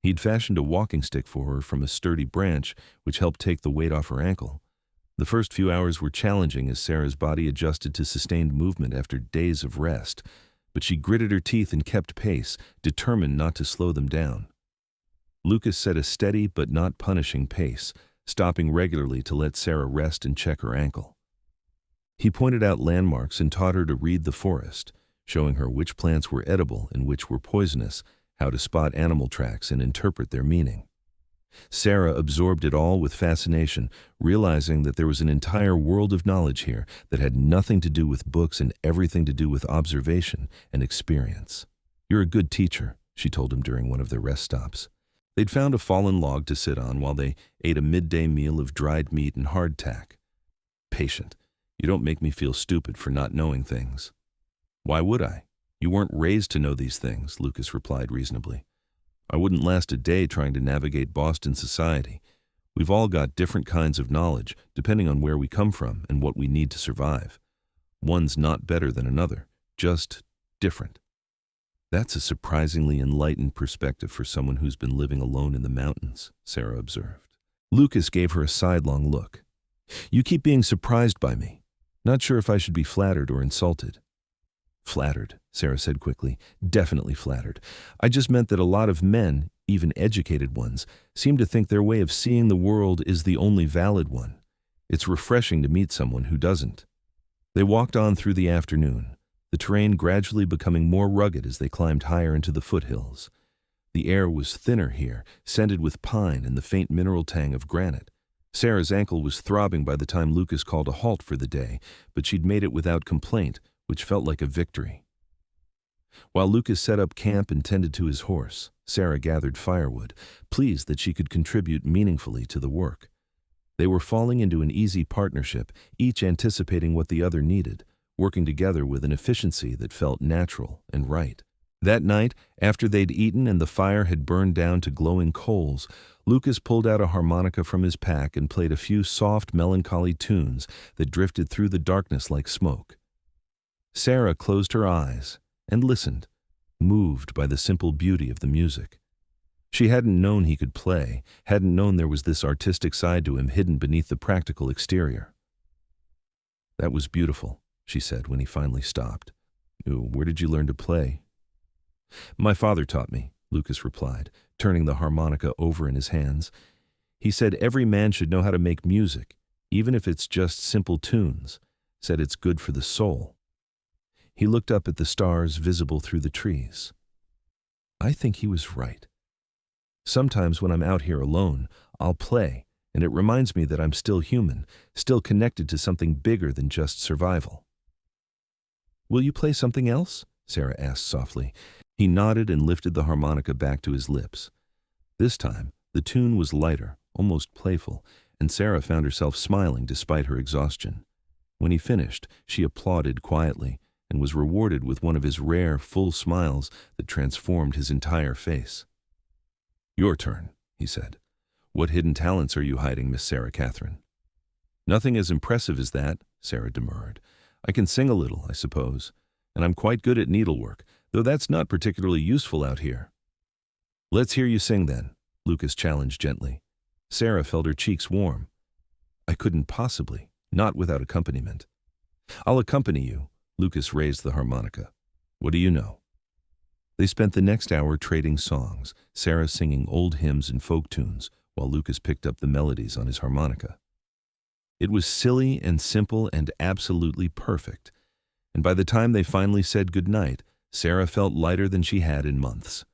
He'd fashioned a walking stick for her from a sturdy branch, which helped take the weight off her ankle. The first few hours were challenging as Sarah's body adjusted to sustained movement after days of rest, but she gritted her teeth and kept pace, determined not to slow them down. Lucas set a steady but not punishing pace, stopping regularly to let Sarah rest and check her ankle. He pointed out landmarks and taught her to read the forest, showing her which plants were edible and which were poisonous, how to spot animal tracks and interpret their meaning. Sarah absorbed it all with fascination, realizing that there was an entire world of knowledge here that had nothing to do with books and everything to do with observation and experience. "You're a good teacher," she told him during one of their rest stops. They'd found a fallen log to sit on while they ate a midday meal of dried meat and hardtack. "Patient, you don't make me feel stupid for not knowing things." "Why would I? You weren't raised to know these things," Lucas replied reasonably. "I wouldn't last a day trying to navigate Boston society. We've all got different kinds of knowledge, depending on where we come from and what we need to survive. One's not better than another, just different." "That's a surprisingly enlightened perspective for someone who's been living alone in the mountains," Sarah observed. Lucas gave her a sidelong look. "You keep being surprised by me. Not sure if I should be flattered or insulted." "Flattered," Sarah said quickly. "Definitely flattered. I just meant that a lot of men, even educated ones, seem to think their way of seeing the world is the only valid one. It's refreshing to meet someone who doesn't." They walked on through the afternoon, the terrain gradually becoming more rugged as they climbed higher into the foothills. The air was thinner here, scented with pine and the faint mineral tang of granite. Sarah's ankle was throbbing by the time Lucas called a halt for the day, but she'd made it without complaint, which felt like a victory. While Lucas set up camp and tended to his horse, Sarah gathered firewood, pleased that she could contribute meaningfully to the work. They were falling into an easy partnership, each anticipating what the other needed, working together with an efficiency that felt natural and right. That night, after they'd eaten and the fire had burned down to glowing coals, Lucas pulled out a harmonica from his pack and played a few soft, melancholy tunes that drifted through the darkness like smoke. Sarah closed her eyes and listened, moved by the simple beauty of the music. She hadn't known he could play, hadn't known there was this artistic side to him hidden beneath the practical exterior. "That was beautiful," she said when he finally stopped. "Where did you learn to play?" "My father taught me," Lucas replied, turning the harmonica over in his hands. "He said every man should know how to make music, even if it's just simple tunes. Said it's good for the soul." He looked up at the stars visible through the trees. I think he was right. Sometimes when I'm out here alone, I'll play, and it reminds me that I'm still human, still connected to something bigger than just survival. "Will you play something else?" Sarah asked softly. He nodded and lifted the harmonica back to his lips. This time, the tune was lighter, almost playful, and Sarah found herself smiling despite her exhaustion. When he finished, she applauded quietly and was rewarded with one of his rare, full smiles that transformed his entire face. "Your turn," he said. "What hidden talents are you hiding, Miss Sarah Catherine?" "Nothing as impressive as that," Sarah demurred. "I can sing a little, I suppose, and I'm quite good at needlework, though that's not particularly useful out here." "Let's hear you sing then," Lucas challenged gently. Sarah felt her cheeks warm. "I couldn't possibly, not without accompaniment." "I'll accompany you." Lucas raised the harmonica. "What do you know?" They spent the next hour trading songs, Sarah singing old hymns and folk tunes, while Lucas picked up the melodies on his harmonica. It was silly and simple and absolutely perfect, and by the time they finally said goodnight, Sarah felt lighter than she had in months.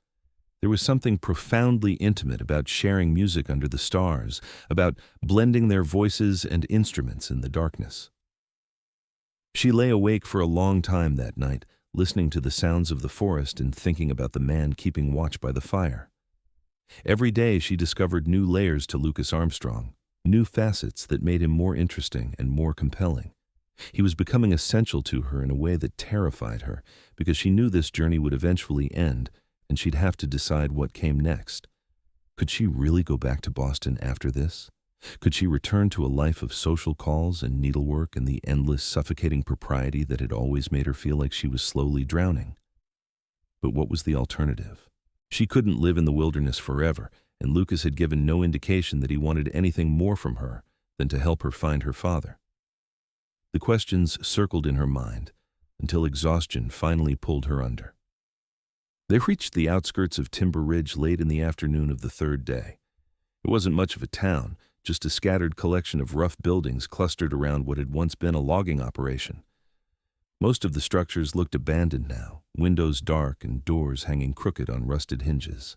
There was something profoundly intimate about sharing music under the stars, about blending their voices and instruments in the darkness. She lay awake for a long time that night, listening to the sounds of the forest and thinking about the man keeping watch by the fire. Every day she discovered new layers to Lucas Armstrong, new facets that made him more interesting and more compelling. He was becoming essential to her in a way that terrified her, because she knew this journey would eventually end, and she'd have to decide what came next. Could she really go back to Boston after this? Could she return to a life of social calls and needlework and the endless, suffocating propriety that had always made her feel like she was slowly drowning? But what was the alternative? She couldn't live in the wilderness forever, and Lucas had given no indication that he wanted anything more from her than to help her find her father. The questions circled in her mind until exhaustion finally pulled her under. They reached the outskirts of Timber Ridge late in the afternoon of the third day. It wasn't much of a town, just a scattered collection of rough buildings clustered around what had once been a logging operation. Most of the structures looked abandoned now, windows dark and doors hanging crooked on rusted hinges.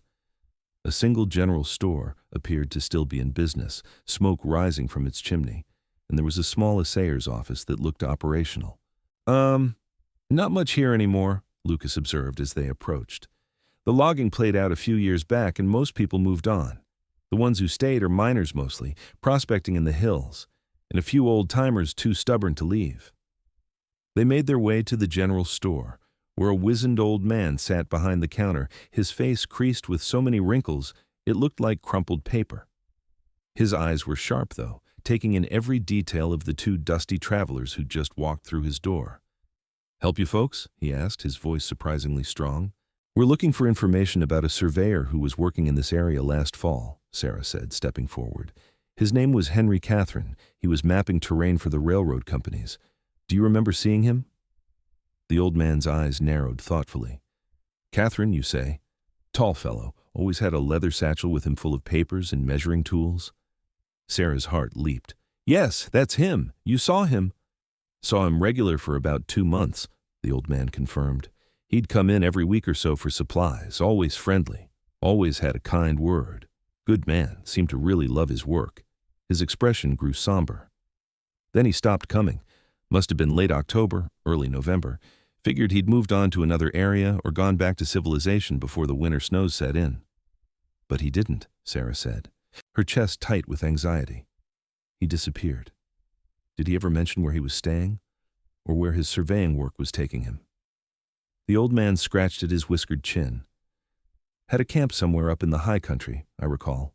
A single general store appeared to still be in business, smoke rising from its chimney, and there was a small assayer's office that looked operational. Not much here anymore," Lucas observed as they approached. "The logging played out a few years back and most people moved on. The ones who stayed are miners mostly, prospecting in the hills, and a few old-timers too stubborn to leave." They made their way to the general store, where a wizened old man sat behind the counter, his face creased with so many wrinkles it looked like crumpled paper. His eyes were sharp, though, taking in every detail of the two dusty travelers who'd just walked through his door. "Help you folks?" he asked, his voice surprisingly strong. "We're looking for information about a surveyor who was working in this area last fall," Sarah said, stepping forward. "His name was Henry Catherine. He was mapping terrain for the railroad companies. Do you remember seeing him?" The old man's eyes narrowed thoughtfully. "Catherine, you say? Tall fellow, always had a leather satchel with him full of papers and measuring tools." Sarah's heart leaped. "Yes, that's him. You saw him." "Saw him regular for about 2 months," the old man confirmed. "He'd come in every week or so for supplies, always friendly, Always had a kind word. Good man, seemed to really love his work. His expression grew somber. Then he stopped coming. Must have been late October, early November. Figured he'd moved on to another area or gone back to civilization before the winter snows set in. But he didn't, Sarah said, her chest tight with anxiety. He disappeared. Did he ever mention where he was staying, or where his surveying work was taking him? The old man scratched at his whiskered chin. Had a camp somewhere up in the high country, I recall.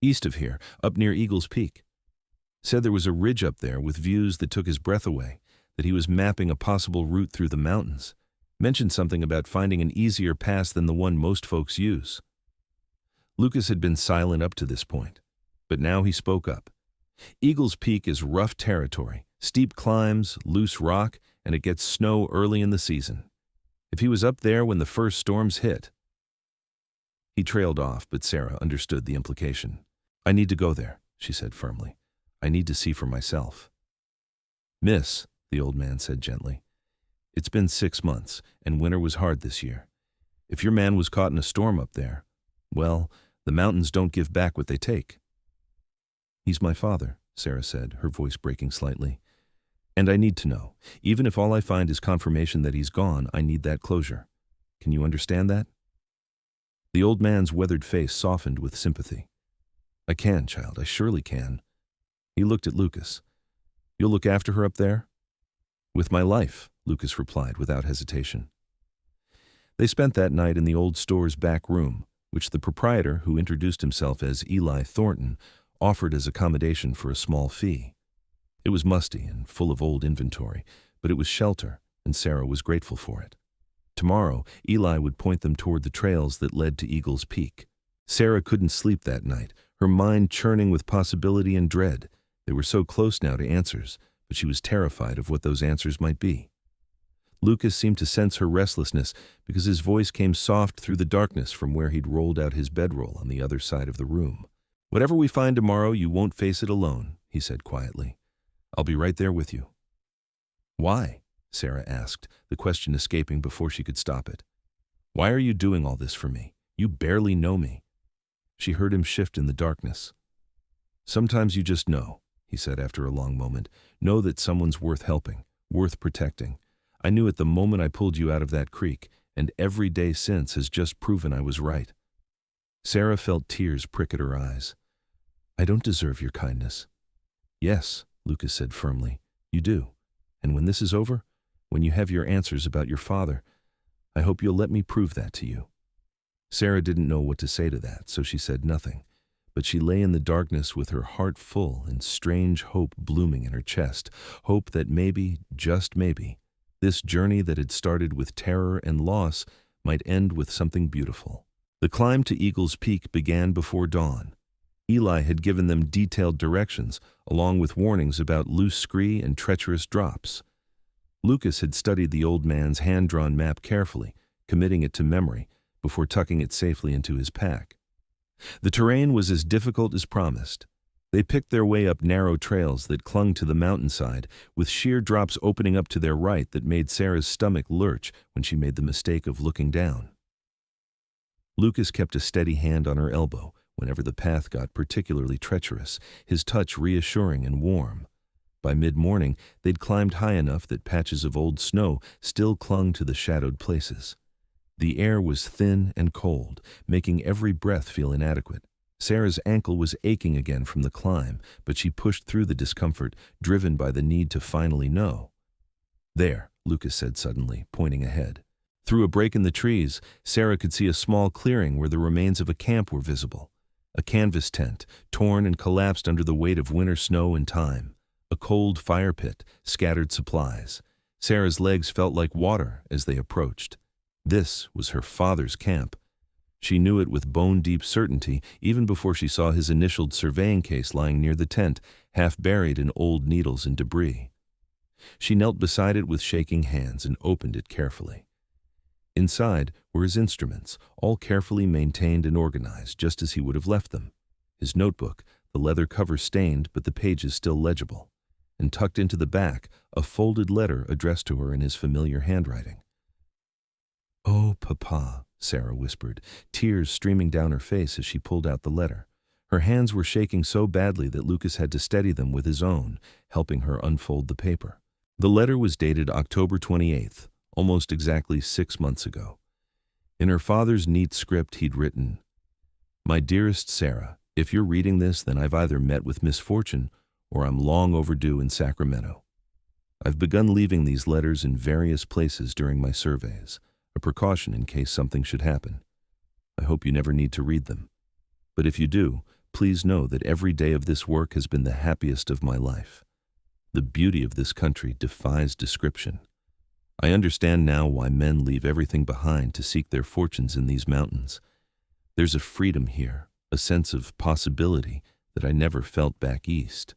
East of here, up near Eagle's Peak. Said there was a ridge up there with views that took his breath away, that he was mapping a possible route through the mountains. Mentioned something about finding an easier pass than the one most folks use. Lucas had been silent up to this point, but now he spoke up. Eagle's Peak is rough territory, steep climbs, loose rock, and it gets snow early in the season. If he was up there when the first storms hit. He trailed off, but Sarah understood the implication. I need to go there, she said firmly. I need to see for myself. Miss, the old man said gently, it's been 6 months, and winter was hard this year. If your man was caught in a storm up there, well, the mountains don't give back what they take. He's my father, Sarah said, her voice breaking slightly. And I need to know. Even if all I find is confirmation that he's gone, I need that closure. Can you understand that? The old man's weathered face softened with sympathy. I can, child, I surely can. He looked at Lucas. You'll look after her up there? With my life, Lucas replied without hesitation. They spent that night in the old store's back room, which the proprietor, who introduced himself as Eli Thornton, offered as accommodation for a small fee. It was musty and full of old inventory, but it was shelter, and Sarah was grateful for it. Tomorrow, Eli would point them toward the trails that led to Eagle's Peak. Sarah couldn't sleep that night, her mind churning with possibility and dread. They were so close now to answers, but she was terrified of what those answers might be. Lucas seemed to sense her restlessness because his voice came soft through the darkness from where he'd rolled out his bedroll on the other side of the room. Whatever we find tomorrow, you won't face it alone, he said quietly. I'll be right there with you. Why? Sarah asked, the question escaping before she could stop it. Why are you doing all this for me? You barely know me. She heard him shift in the darkness. Sometimes you just know, he said after a long moment. Know that someone's worth helping, worth protecting. I knew it the moment I pulled you out of that creek, and every day since has just proven I was right. Sarah felt tears prick at her eyes. I don't deserve your kindness. Yes, Lucas said firmly, you do. And when this is over, when you have your answers about your father, I hope you'll let me prove that to you. Sarah didn't know what to say to that, so she said nothing. But she lay in the darkness with her heart full and strange hope blooming in her chest, hope that maybe, just maybe, this journey that had started with terror and loss might end with something beautiful. The climb to Eagle's Peak began before dawn. Eli had given them detailed directions, along with warnings about loose scree and treacherous drops. Lucas had studied the old man's hand-drawn map carefully, committing it to memory, before tucking it safely into his pack. The terrain was as difficult as promised. They picked their way up narrow trails that clung to the mountainside, with sheer drops opening up to their right that made Sarah's stomach lurch when she made the mistake of looking down. Lucas kept a steady hand on her elbow whenever the path got particularly treacherous, his touch reassuring and warm. By mid-morning, they'd climbed high enough that patches of old snow still clung to the shadowed places. The air was thin and cold, making every breath feel inadequate. Sarah's ankle was aching again from the climb, but she pushed through the discomfort, driven by the need to finally know. There, Lucas said suddenly, pointing ahead. Through a break in the trees, Sarah could see a small clearing where the remains of a camp were visible. A canvas tent, torn and collapsed under the weight of winter snow and time. A cold fire pit, scattered supplies. Sarah's legs felt like water as they approached. This was her father's camp. She knew it with bone-deep certainty even before she saw his initialed surveying case lying near the tent, half buried in old needles and debris. She knelt beside it with shaking hands and opened it carefully. Inside were his instruments, all carefully maintained and organized, just as he would have left them. His notebook, the leather cover stained but the pages still legible. And tucked into the back, a folded letter addressed to her in his familiar handwriting. "Oh, Papa," Sarah whispered, tears streaming down her face as she pulled out the letter. Her hands were shaking so badly that Lucas had to steady them with his own, helping her unfold the paper. The letter was dated October 28th, almost exactly 6 months ago. In her father's neat script, he'd written, "My dearest Sarah, if you're reading this, then I've either met with misfortune or I'm long overdue in Sacramento. I've begun leaving these letters in various places during my surveys, a precaution in case something should happen. I hope you never need to read them. But if you do, please know that every day of this work has been the happiest of my life. The beauty of this country defies description. I understand now why men leave everything behind to seek their fortunes in these mountains. There's a freedom here, a sense of possibility that I never felt back east.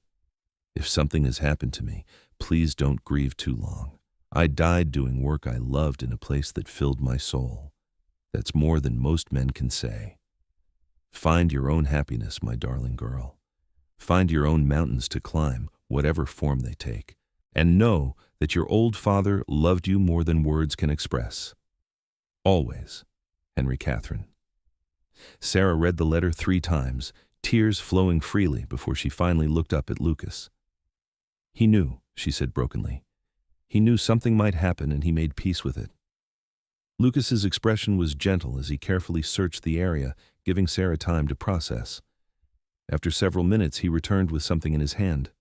If something has happened to me, please don't grieve too long. I died doing work I loved in a place that filled my soul. That's more than most men can say. Find your own happiness, my darling girl. Find your own mountains to climb, whatever form they take. And know that your old father loved you more than words can express. Always, Henry Catherine." Sarah read the letter 3 times, tears flowing freely before she finally looked up at Lucas. "He knew," she said brokenly. "He knew something might happen and he made peace with it." Lucas's expression was gentle as he carefully searched the area, giving Sarah time to process. After several minutes, he returned with something in his hand.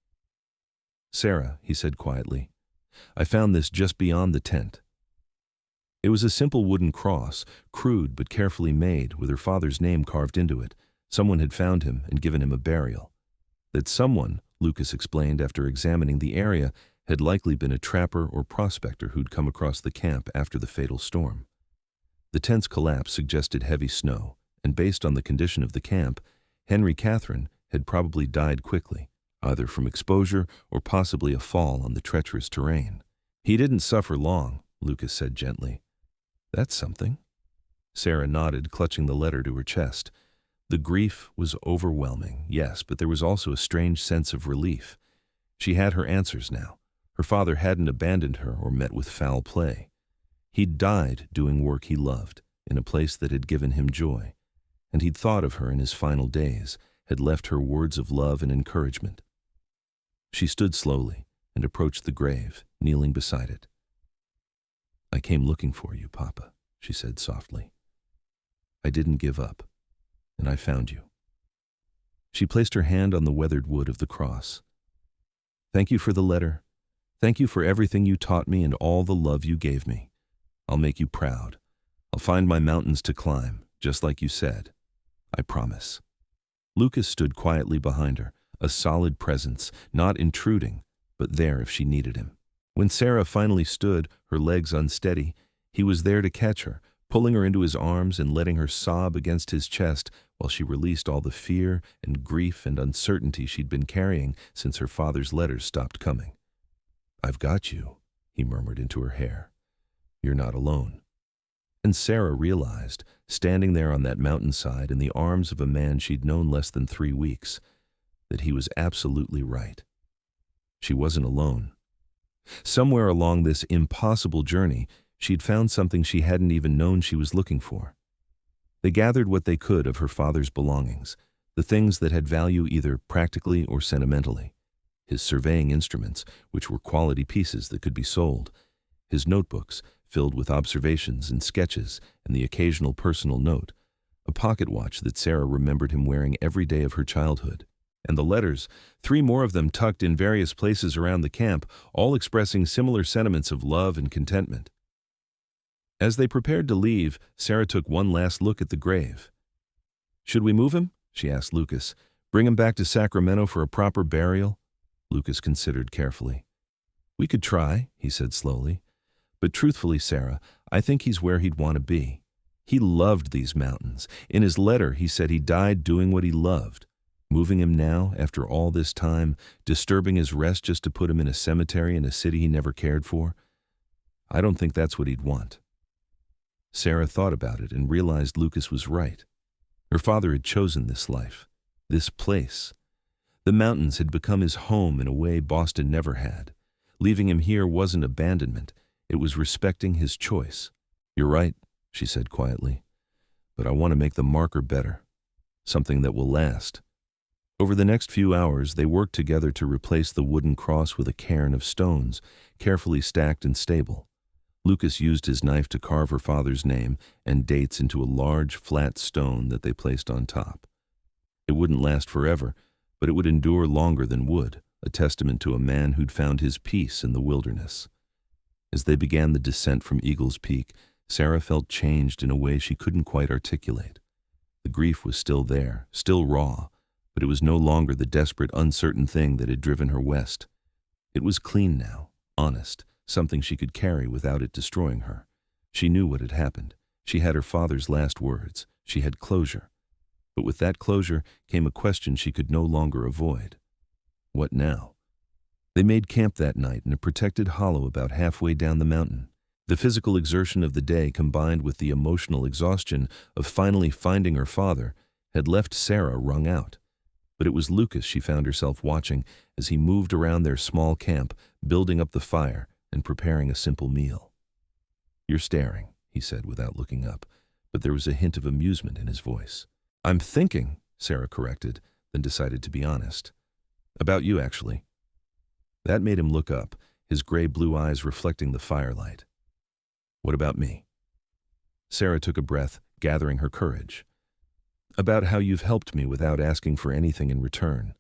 "Sarah," he said quietly, "I found this just beyond the tent." It was a simple wooden cross, crude but carefully made, with her father's name carved into it. Someone had found him and given him a burial. That someone, Lucas explained after examining the area, had likely been a trapper or prospector who'd come across the camp after the fatal storm. The tent's collapse suggested heavy snow, and based on the condition of the camp, Henry Catherine had probably died quickly, either from exposure or possibly a fall on the treacherous terrain. "He didn't suffer long," Lucas said gently. "That's something." Sarah nodded, clutching the letter to her chest. The grief was overwhelming, yes, but there was also a strange sense of relief. She had her answers now. Her father hadn't abandoned her or met with foul play. He'd died doing work he loved, in a place that had given him joy. And he'd thought of her in his final days, had left her words of love and encouragement. She stood slowly and approached the grave, kneeling beside it. "I came looking for you, Papa," she said softly. "I didn't give up, and I found you." She placed her hand on the weathered wood of the cross. "Thank you for the letter. Thank you for everything you taught me and all the love you gave me. I'll make you proud. I'll find my mountains to climb, just like you said. I promise." Lucas stood quietly behind her, a solid presence, not intruding, but there if she needed him. When Sarah finally stood, her legs unsteady, he was there to catch her, pulling her into his arms and letting her sob against his chest while she released all the fear and grief and uncertainty she'd been carrying since her father's letters stopped coming. "I've got you," he murmured into her hair. "You're not alone." And Sarah realized, standing there on that mountainside in the arms of a man she'd known less than 3 weeks, that he was absolutely right. She wasn't alone. Somewhere along this impossible journey, she'd found something she hadn't even known she was looking for. They gathered what they could of her father's belongings, the things that had value either practically or sentimentally. His surveying instruments, which were quality pieces that could be sold. His notebooks, filled with observations and sketches and the occasional personal note. A pocket watch that Sarah remembered him wearing every day of her childhood. And the letters, 3 more of them tucked in various places around the camp, all expressing similar sentiments of love and contentment. As they prepared to leave, Sarah took one last look at the grave. "Should we move him?" she asked Lucas. "Bring him back to Sacramento for a proper burial?" Lucas considered carefully. "We could try," he said slowly. "But truthfully, Sarah, I think he's where he'd want to be. He loved these mountains. In his letter, he said he died doing what he loved. Moving him now, after all this time, disturbing his rest just to put him in a cemetery in a city he never cared for? I don't think that's what he'd want." Sarah thought about it and realized Lucas was right. Her father had chosen this life, this place. The mountains had become his home in a way Boston never had. Leaving him here wasn't abandonment. It was respecting his choice. "You're right," she said quietly. but I want to make the marker better, something that will last. Over the next few hours, they worked together to replace the wooden cross with a cairn of stones, carefully stacked and stable. Lucas used his knife to carve her father's name and dates into a large, flat stone that they placed on top. It wouldn't last forever, but it would endure longer than wood, a testament to a man who'd found his peace in the wilderness. As they began the descent from Eagle's Peak, Sarah felt changed in a way she couldn't quite articulate. The grief was still there, still raw, but it was no longer the desperate, uncertain thing that had driven her west. It was clean now, honest, something she could carry without it destroying her. She knew what had happened. She had her father's last words. She had closure. But with that closure came a question she could no longer avoid. What now? They made camp that night in a protected hollow about halfway down the mountain. The physical exertion of the day combined with the emotional exhaustion of finally finding her father had left Sarah wrung out. But it was Lucas she found herself watching as he moved around their small camp, building up the fire and preparing a simple meal. "You're staring," he said without looking up, but there was a hint of amusement in his voice. "I'm thinking," Sarah corrected, then decided to be honest. "About you, actually." That made him look up, his gray-blue eyes reflecting the firelight. "What about me?" Sarah took a breath, gathering her courage. "About how you've helped me without asking for anything in return.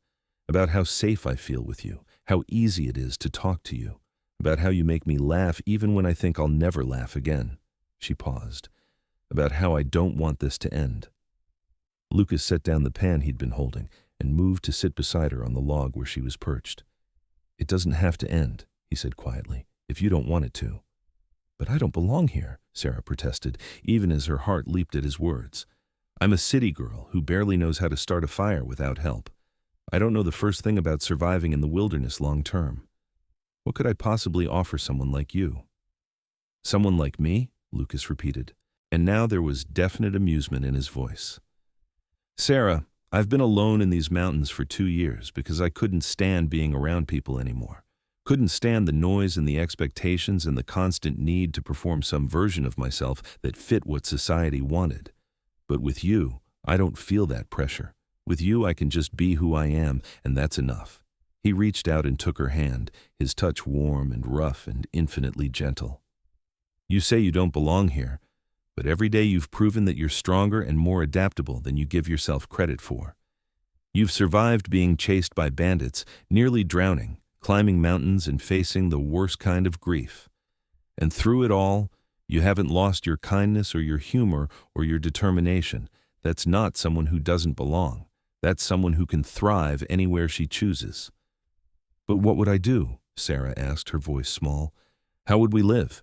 About how safe I feel with you, how easy it is to talk to you. About how you make me laugh even when I think I'll never laugh again." She paused. "About how I don't want this to end." Lucas set down the pan he'd been holding and moved to sit beside her on the log where she was perched. "It doesn't have to end," he said quietly, "if you don't want it to." "But I don't belong here," Sarah protested, even as her heart leaped at his words. "I'm a city girl who barely knows how to start a fire without help. I don't know the first thing about surviving in the wilderness long term. What could I possibly offer someone like you?" "Someone like me?" Lucas repeated, and now there was definite amusement in his voice. "Sarah, I've been alone in these mountains for 2 years because I couldn't stand being around people anymore. Couldn't stand the noise and the expectations and the constant need to perform some version of myself that fit what society wanted. But with you, I don't feel that pressure. With you, I can just be who I am, and that's enough." He reached out and took her hand, his touch warm and rough and infinitely gentle. "You say you don't belong here, but every day you've proven that you're stronger and more adaptable than you give yourself credit for. You've survived being chased by bandits, nearly drowning, climbing mountains and facing the worst kind of grief. And through it all, you haven't lost your kindness or your humor or your determination. That's not someone who doesn't belong. That's someone who can thrive anywhere she chooses." "But what would I do?" Sarah asked, her voice small. "How would we live?"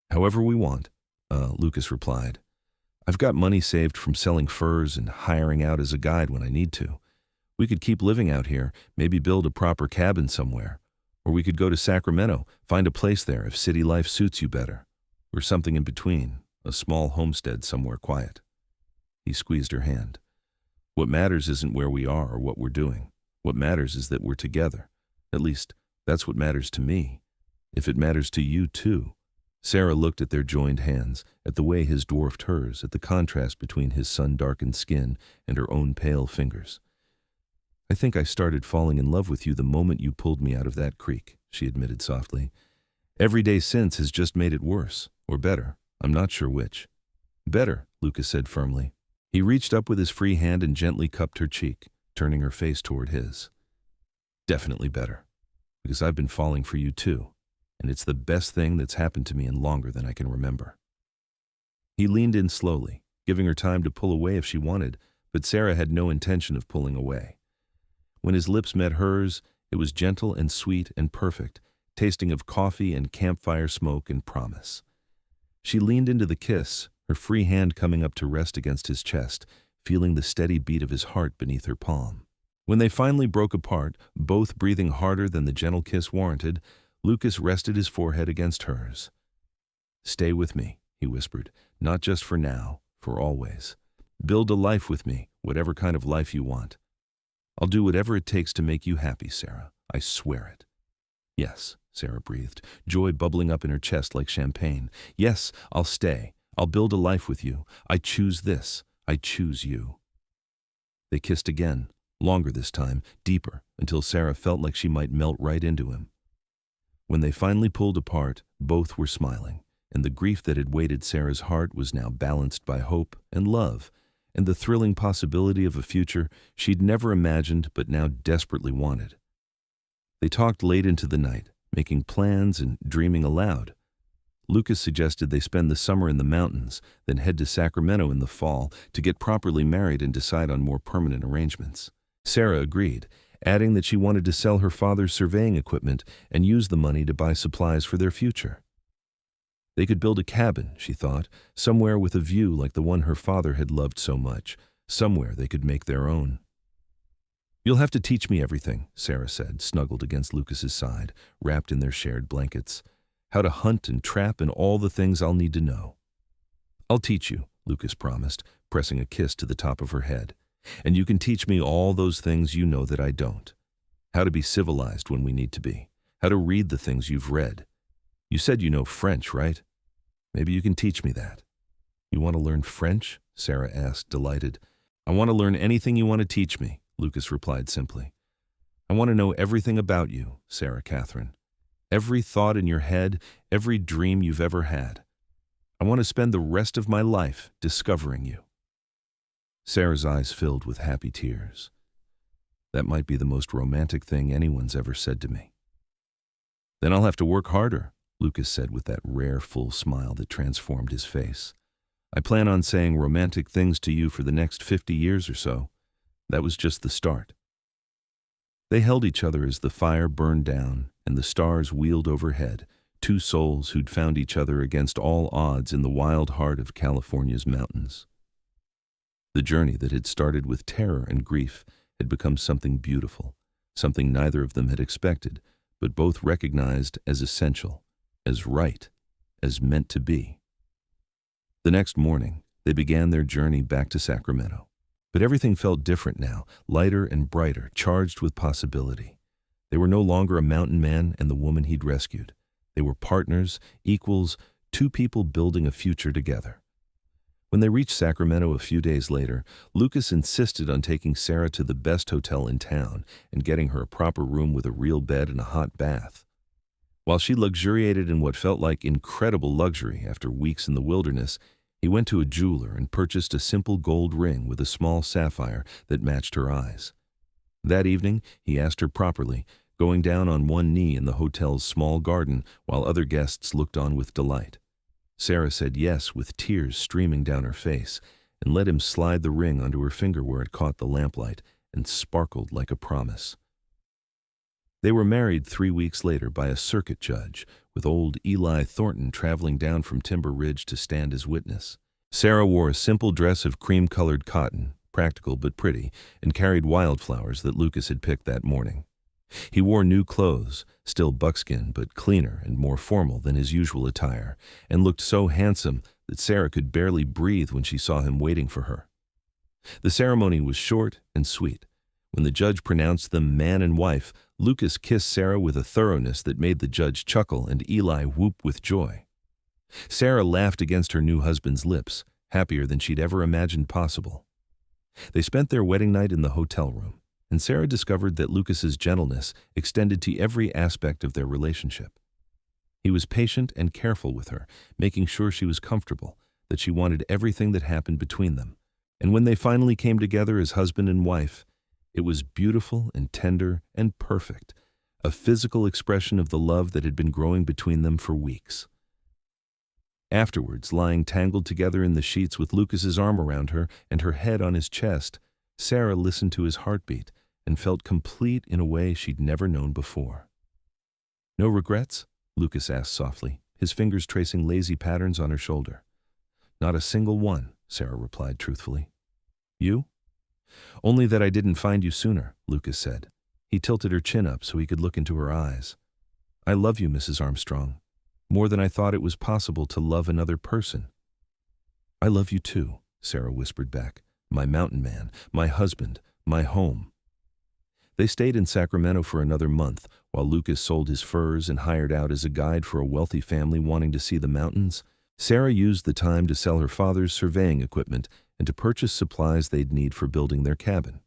"However we want," Lucas replied. "I've got money saved from selling furs and hiring out as a guide when I need to. We could keep living out here, maybe build a proper cabin somewhere. Or we could go to Sacramento, find a place there if city life suits you better. Or something in between, a small homestead somewhere quiet." He squeezed her hand. "What matters isn't where we are or what we're doing. What matters is that we're together. At least, that's what matters to me. If it matters to you, too." Sarah looked at their joined hands, at the way his dwarfed hers, at the contrast between his sun-darkened skin and her own pale fingers. "I think I started falling in love with you the moment you pulled me out of that creek," she admitted softly. "Every day since has just made it worse, or better. I'm not sure which." "Better," Lucas said firmly. He reached up with his free hand and gently cupped her cheek, turning her face toward his. "Definitely better, because I've been falling for you too, and it's the best thing that's happened to me in longer than I can remember." He leaned in slowly, giving her time to pull away if she wanted, but Sarah had no intention of pulling away. When his lips met hers, it was gentle and sweet and perfect, tasting of coffee and campfire smoke and promise. She leaned into the kiss, her free hand coming up to rest against his chest, feeling the steady beat of his heart beneath her palm. When they finally broke apart, both breathing harder than the gentle kiss warranted, Lucas rested his forehead against hers. "Stay with me," he whispered, "not just for now, for always. Build a life with me, whatever kind of life you want. I'll do whatever it takes to make you happy, Sarah. I swear it." "Yes," Sarah breathed, joy bubbling up in her chest like champagne. "Yes, I'll stay. I'll build a life with you. I choose this. I choose you." They kissed again, longer this time, deeper, until Sarah felt like she might melt right into him. When they finally pulled apart, both were smiling, and the grief that had weighted Sarah's heart was now balanced by hope and love, and the thrilling possibility of a future she'd never imagined but now desperately wanted. They talked late into the night, making plans and dreaming aloud. Lucas suggested they spend the summer in the mountains, then head to Sacramento in the fall to get properly married and decide on more permanent arrangements. Sarah agreed, adding that she wanted to sell her father's surveying equipment and use the money to buy supplies for their future. They could build a cabin, she thought, somewhere with a view like the one her father had loved so much, somewhere they could make their own. "You'll have to teach me everything," Sarah said, snuggled against Lucas's side, wrapped in their shared blankets. "How to hunt and trap and all the things I'll need to know." "I'll teach you," Lucas promised, pressing a kiss to the top of her head. "And you can teach me all those things you know that I don't. How to be civilized when we need to be. How to read the things you've read. You said you know French, right? Maybe you can teach me that." "You want to learn French?" Sarah asked, delighted. "I want to learn anything you want to teach me," Lucas replied simply. "I want to know everything about you, Sarah Catherine. Every thought in your head, every dream you've ever had. I want to spend the rest of my life discovering you." Sarah's eyes filled with happy tears. "That might be the most romantic thing anyone's ever said to me." "Then I'll have to work harder," Lucas said with that rare, full smile that transformed his face. "I plan on saying romantic things to you for the next 50 years or so. That was just the start." They held each other as the fire burned down and the stars wheeled overhead, two souls who'd found each other against all odds in the wild heart of California's mountains. The journey that had started with terror and grief had become something beautiful, something neither of them had expected, but both recognized as essential, as right, as meant to be. The next morning, they began their journey back to Sacramento. But everything felt different now, lighter and brighter, charged with possibility. They were no longer a mountain man and the woman he'd rescued. They were partners, equals, two people building a future together. When they reached Sacramento a few days later, Lucas insisted on taking Sarah to the best hotel in town and getting her a proper room with a real bed and a hot bath. While she luxuriated in what felt like incredible luxury after weeks in the wilderness, he went to a jeweler and purchased a simple gold ring with a small sapphire that matched her eyes. That evening, he asked her properly, going down on one knee in the hotel's small garden while other guests looked on with delight. Sarah said yes with tears streaming down her face and let him slide the ring onto her finger where it caught the lamplight and sparkled like a promise. They were married 3 weeks later by a circuit judge, with old Eli Thornton traveling down from Timber Ridge to stand as witness. Sarah wore a simple dress of cream-colored cotton, practical but pretty, and carried wildflowers that Lucas had picked that morning. He wore new clothes, still buckskin but cleaner and more formal than his usual attire, and looked so handsome that Sarah could barely breathe when she saw him waiting for her. The ceremony was short and sweet. When the judge pronounced them man and wife, Lucas kissed Sarah with a thoroughness that made the judge chuckle and Eli whoop with joy. Sarah laughed against her new husband's lips, happier than she'd ever imagined possible. They spent their wedding night in the hotel room, and Sarah discovered that Lucas's gentleness extended to every aspect of their relationship. He was patient and careful with her, making sure she was comfortable, that she wanted everything that happened between them. And when they finally came together as husband and wife, it was beautiful and tender and perfect, a physical expression of the love that had been growing between them for weeks. Afterwards, lying tangled together in the sheets with Lucas's arm around her and her head on his chest, Sarah listened to his heartbeat and felt complete in a way she'd never known before. "No regrets?" Lucas asked softly, his fingers tracing lazy patterns on her shoulder. "Not a single one," Sarah replied truthfully. "You?" "Only that I didn't find you sooner," Lucas said. He tilted her chin up so he could look into her eyes. "I love you, Mrs. Armstrong, more than I thought it was possible to love another person." "I love you too," Sarah whispered back. "My mountain man, my husband, my home." They stayed in Sacramento for another month while Lucas sold his furs and hired out as a guide for a wealthy family wanting to see the mountains, Sarah used the time to sell her father's surveying equipment and to purchase supplies they'd need for building their cabin.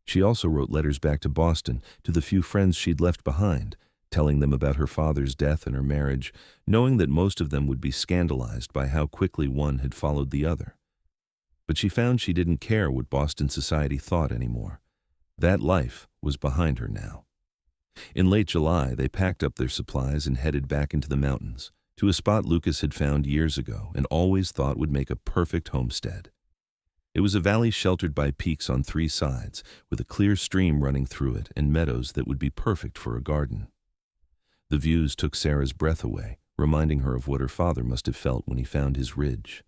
She also wrote letters back to Boston to the few friends she'd left behind, telling them about her father's death and her marriage, knowing that most of them would be scandalized by how quickly one had followed the other. But she found she didn't care what Boston society thought anymore. That life was behind her now. In late July, they packed up their supplies and headed back into the mountains, to a spot Lucas had found years ago and always thought would make a perfect homestead. It was a valley sheltered by peaks on 3 sides, with a clear stream running through it and meadows that would be perfect for a garden. The views took Sarah's breath away, reminding her of what her father must have felt when he found his ridge.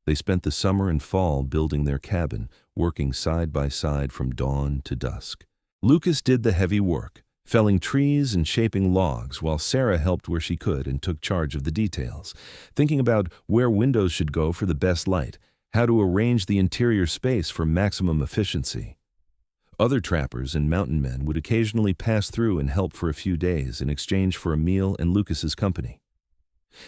They spent the summer and fall building their cabin, working side by side from dawn to dusk. Lucas did the heavy work, felling trees and shaping logs, while Sarah helped where she could and took charge of the details, thinking about where windows should go for the best light, how to arrange the interior space for maximum efficiency. Other trappers and mountain men would occasionally pass through and help for a few days in exchange for a meal and Lucas's company.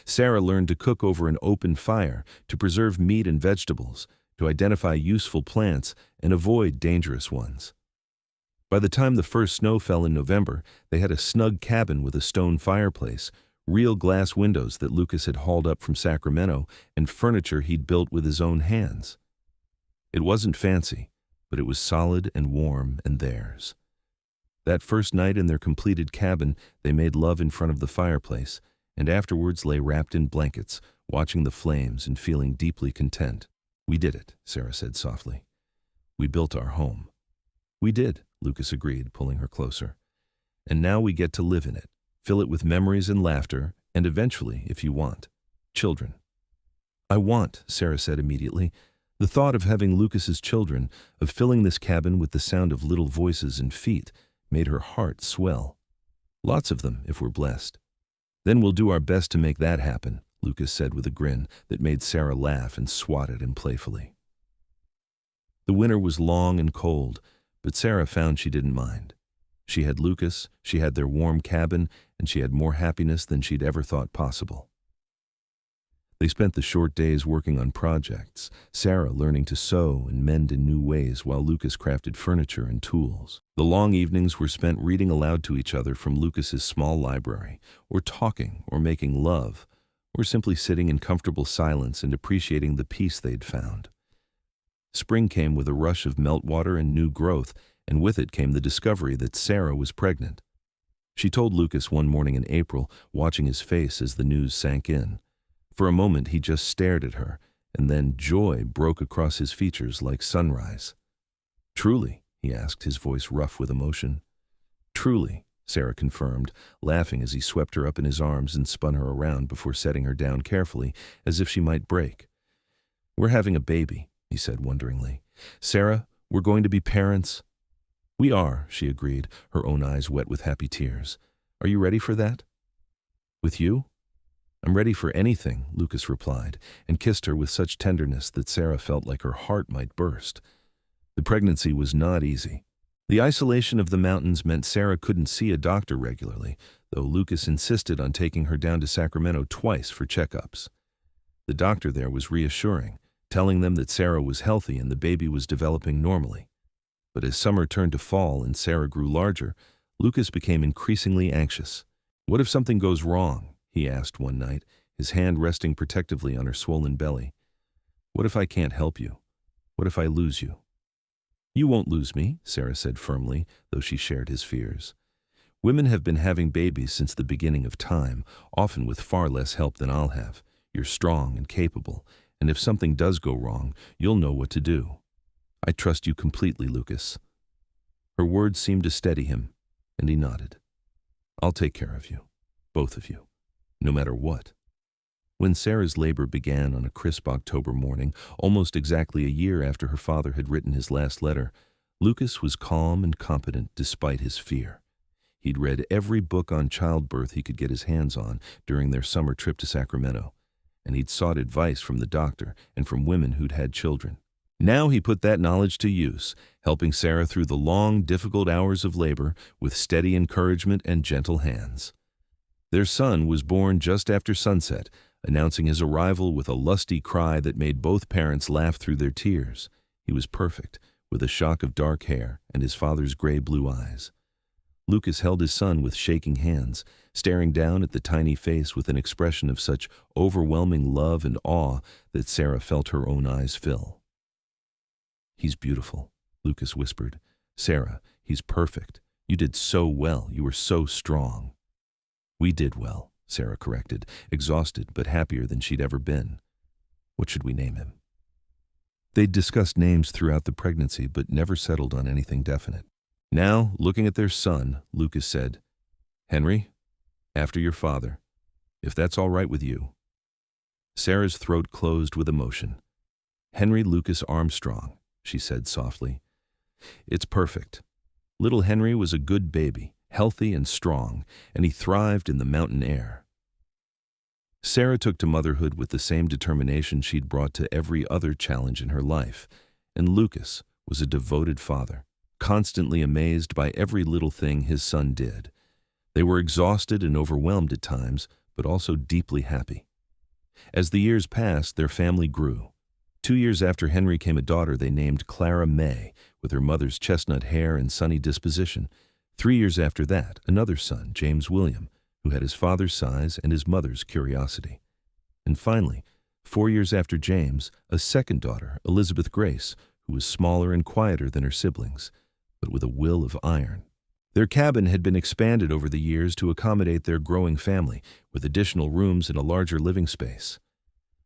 Sarah learned to cook over an open fire, to preserve meat and vegetables, to identify useful plants and avoid dangerous ones. By the time the first snow fell in November, they had a snug cabin with a stone fireplace, real glass windows that Lucas had hauled up from Sacramento, and furniture he'd built with his own hands. It wasn't fancy, but it was solid and warm and theirs. That first night in their completed cabin, they made love in front of the fireplace, and afterwards lay wrapped in blankets, watching the flames and feeling deeply content. "We did it," Sarah said softly. "We built our home." "We did," Lucas agreed, pulling her closer. "And now we get to live in it, fill it with memories and laughter, and eventually, if you want, children." "I want," Sarah said immediately. The thought of having Lucas's children, of filling this cabin with the sound of little voices and feet, made her heart swell. "Lots of them, if we're blessed." "Then we'll do our best to make that happen," Lucas said with a grin that made Sarah laugh and swat at him playfully. The winter was long and cold, but Sarah found she didn't mind. She had Lucas, she had their warm cabin, and she had more happiness than she'd ever thought possible. They spent the short days working on projects, Sarah learning to sew and mend in new ways while Lucas crafted furniture and tools. The long evenings were spent reading aloud to each other from Lucas's small library, or talking, or making love, or simply sitting in comfortable silence and appreciating the peace they'd found. Spring came with a rush of meltwater and new growth, and with it came the discovery that Sarah was pregnant. She told Lucas one morning in April, watching his face as the news sank in. For a moment he just stared at her, and then joy broke across his features like sunrise. "Truly?" he asked, his voice rough with emotion. "Truly," Sarah confirmed, laughing as he swept her up in his arms and spun her around before setting her down carefully, as if she might break. "We're having a baby," he said wonderingly. "Sarah, we're going to be parents." "We are," she agreed, her own eyes wet with happy tears. "Are you ready for that?" "With you?" "I'm ready for anything," Lucas replied, and kissed her with such tenderness that Sarah felt like her heart might burst. The pregnancy was not easy. The isolation of the mountains meant Sarah couldn't see a doctor regularly, though Lucas insisted on taking her down to Sacramento twice for checkups. The doctor there was reassuring, telling them that Sarah was healthy and the baby was developing normally. But as summer turned to fall and Sarah grew larger, Lucas became increasingly anxious. "What if something goes wrong?" he asked one night, his hand resting protectively on her swollen belly. "What if I can't help you? What if I lose you?" "You won't lose me," Sarah said firmly, though she shared his fears. "Women have been having babies since the beginning of time, often with far less help than I'll have. You're strong and capable, and if something does go wrong, you'll know what to do. I trust you completely, Lucas." Her words seemed to steady him, and he nodded. "I'll take care of you, both of you, no matter what." When Sarah's labor began on a crisp October morning, almost exactly a year after her father had written his last letter, Lucas was calm and competent despite his fear. He'd read every book on childbirth he could get his hands on during their summer trip to Sacramento, and he'd sought advice from the doctor and from women who'd had children. Now he put that knowledge to use, helping Sarah through the long, difficult hours of labor with steady encouragement and gentle hands. Their son was born just after sunset, announcing his arrival with a lusty cry that made both parents laugh through their tears. He was perfect, with a shock of dark hair and his father's gray-blue eyes. Lucas held his son with shaking hands, staring down at the tiny face with an expression of such overwhelming love and awe that Sarah felt her own eyes fill. "He's beautiful," Lucas whispered. "Sarah, he's perfect. You did so well. You were so strong." "We did well," Sarah corrected, exhausted but happier than she'd ever been. "What should we name him?" They'd discussed names throughout the pregnancy but never settled on anything definite. Now, looking at their son, Lucas said, "Henry, after your father, if that's all right with you." Sarah's throat closed with emotion. "Henry Lucas Armstrong," she said softly. "It's perfect. Little Henry was a good baby, healthy and strong, and he thrived in the mountain air." Sarah took to motherhood with the same determination she'd brought to every other challenge in her life, and Lucas was a devoted father, constantly amazed by every little thing his son did. They were exhausted and overwhelmed at times, but also deeply happy. As the years passed, their family grew. 2 years after Henry came a daughter they named Clara May, with her mother's chestnut hair and sunny disposition. 3 years after that, another son, James William, who had his father's size and his mother's curiosity. And finally, 4 years after James, a second daughter, Elizabeth Grace, who was smaller and quieter than her siblings, but with a will of iron. Their cabin had been expanded over the years to accommodate their growing family, with additional rooms and a larger living space.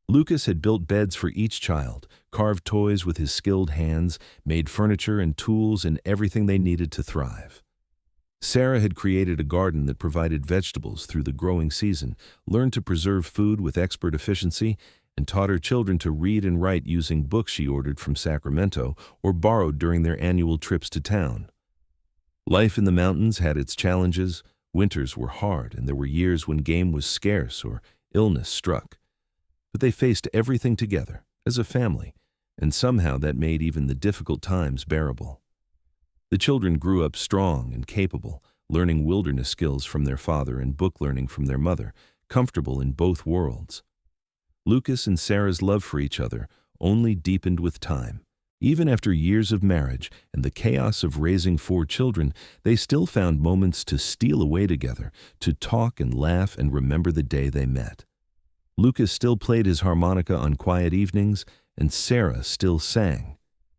Lucas had built beds for each child, carved toys with his skilled hands, made furniture and tools and everything they needed to thrive. Sarah had created a garden that provided vegetables through the growing season, learned to preserve food with expert efficiency, and taught her children to read and write using books she ordered from Sacramento or borrowed during their annual trips to town. Life in the mountains had its challenges. Winters were hard, and there were years when game was scarce or illness struck. But they faced everything together, as a family, and somehow that made even the difficult times bearable. The children grew up strong and capable, learning wilderness skills from their father and book learning from their mother, comfortable in both worlds. Lucas and Sarah's love for each other only deepened with time. Even after years of marriage and the chaos of raising 4 children, they still found moments to steal away together, to talk and laugh and remember the day they met. Lucas still played his harmonica on quiet evenings, and Sarah still sang.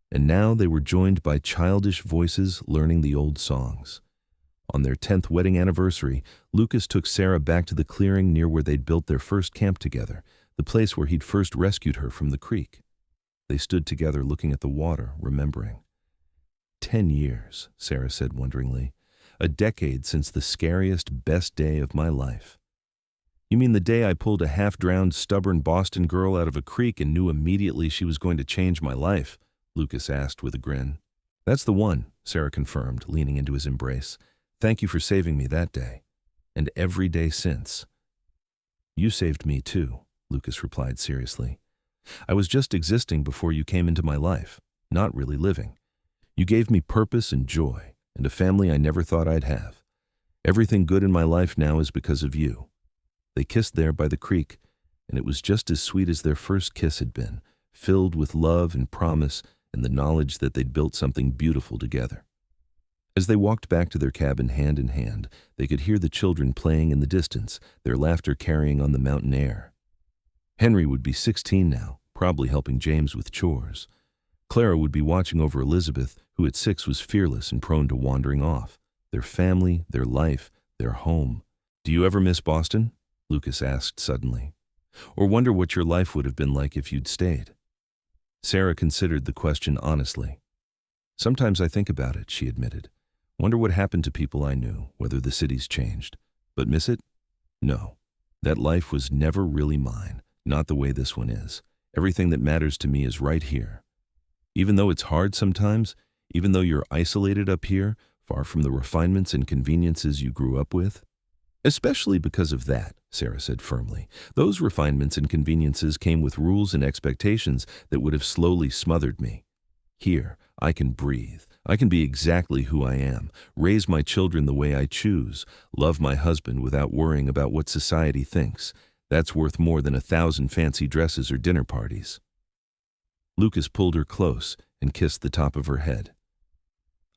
And now they were joined by childish voices learning the old songs. On their 10th wedding anniversary, Lucas took Sarah back to the clearing near where they'd built their first camp together, the place where he'd first rescued her from the creek. They stood together looking at the water, remembering. 10 years, Sarah said wonderingly. A decade since the scariest, best day of my life. You mean the day I pulled a half-drowned, stubborn Boston girl out of a creek and knew immediately she was going to change my life? Lucas asked with a grin. That's the one, Sarah confirmed, leaning into his embrace. Thank you for saving me that day. And every day since. You saved me too, Lucas replied seriously. I was just existing before you came into my life, not really living. You gave me purpose and joy, and a family I never thought I'd have. Everything good in my life now is because of you. They kissed there by the creek, and it was just as sweet as their first kiss had been, filled with love and promise and the knowledge that they'd built something beautiful together. As they walked back to their cabin hand in hand, they could hear the children playing in the distance, their laughter carrying on the mountain air. Henry would be 16 now, probably helping James with chores. Clara would be watching over Elizabeth, who at 6 was fearless and prone to wandering off. Their family, their life, their home. Do you ever miss Boston? Lucas asked suddenly. Or wonder what your life would have been like if you'd stayed? Sarah considered the question honestly. Sometimes I think about it, she admitted. Wonder what happened to people I knew, whether the city's changed. But miss it? No. That life was never really mine, not the way this one is. Everything that matters to me is right here. Even though it's hard sometimes, even though you're isolated up here, far from the refinements and conveniences you grew up with. Especially because of that, Sarah said firmly. Those refinements and conveniences came with rules and expectations that would have slowly smothered me. Here, I can breathe. I can be exactly who I am, raise my children the way I choose, love my husband without worrying about what society thinks. That's worth more than 1,000 fancy dresses or dinner parties. Lucas pulled her close and kissed the top of her head.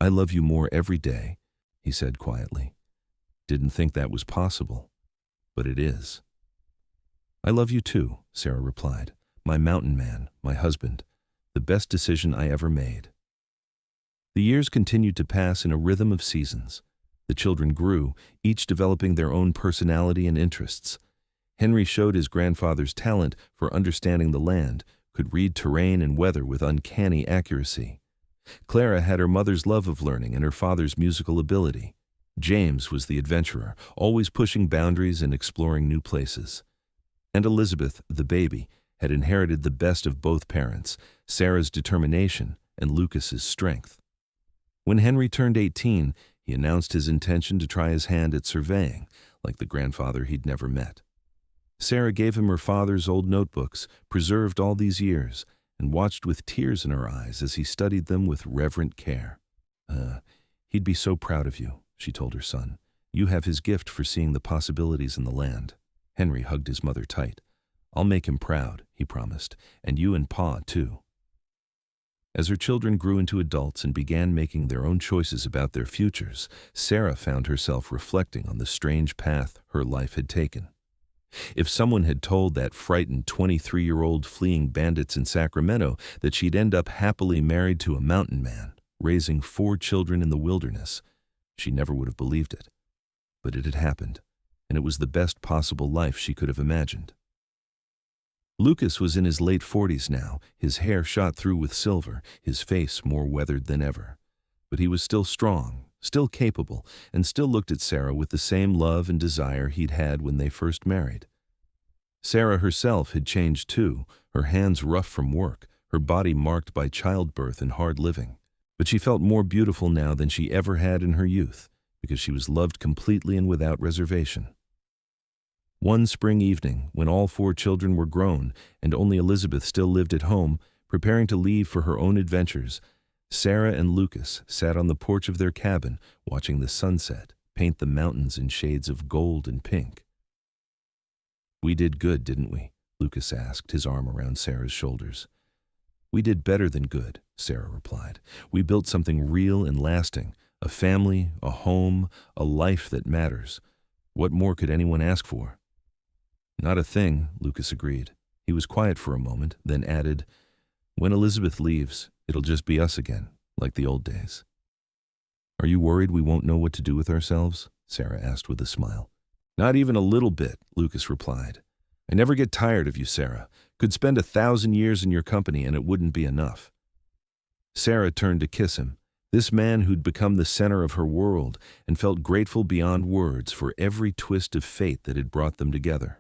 I love you more every day, he said quietly. Didn't think that was possible, but it is. I love you too, Sarah replied. My mountain man, my husband, the best decision I ever made. The years continued to pass in a rhythm of seasons. The children grew, each developing their own personality and interests. Henry showed his grandfather's talent for understanding the land, could read terrain and weather with uncanny accuracy. Clara had her mother's love of learning and her father's musical ability. James was the adventurer, always pushing boundaries and exploring new places. And Elizabeth, the baby, had inherited the best of both parents, Sarah's determination and Lucas's strength. When Henry turned 18, he announced his intention to try his hand at surveying, like the grandfather he'd never met. Sarah gave him her father's old notebooks, preserved all these years, and watched with tears in her eyes as he studied them with reverent care. He'd be so proud of you, she told her son. You have his gift for seeing the possibilities in the land. Henry hugged his mother tight. I'll make him proud, he promised, and you and Pa, too. As her children grew into adults and began making their own choices about their futures, Sarah found herself reflecting on the strange path her life had taken. If someone had told that frightened 23-year-old fleeing bandits in Sacramento that she'd end up happily married to a mountain man, raising 4 children in the wilderness, she never would have believed it. But it had happened, and it was the best possible life she could have imagined. Lucas was in his late 40s now, his hair shot through with silver, his face more weathered than ever. But he was still strong, still capable, and still looked at Sarah with the same love and desire he'd had when they first married. Sarah herself had changed too, her hands rough from work, her body marked by childbirth and hard living. But she felt more beautiful now than she ever had in her youth, because she was loved completely and without reservation. One spring evening, when all 4 children were grown and only Elizabeth still lived at home, preparing to leave for her own adventures, Sarah and Lucas sat on the porch of their cabin, watching the sunset paint the mountains in shades of gold and pink. We did good, didn't we? Lucas asked, his arm around Sarah's shoulders. We did better than good, Sarah replied. We built something real and lasting, a family, a home, a life that matters. What more could anyone ask for? Not a thing, Lucas agreed. He was quiet for a moment, then added, When Elizabeth leaves, it'll just be us again, like the old days. Are you worried we won't know what to do with ourselves? Sarah asked with a smile. Not even a little bit, Lucas replied. I never get tired of you, Sarah. Could spend 1,000 years in your company and it wouldn't be enough. Sarah turned to kiss him, this man who'd become the center of her world, and felt grateful beyond words for every twist of fate that had brought them together.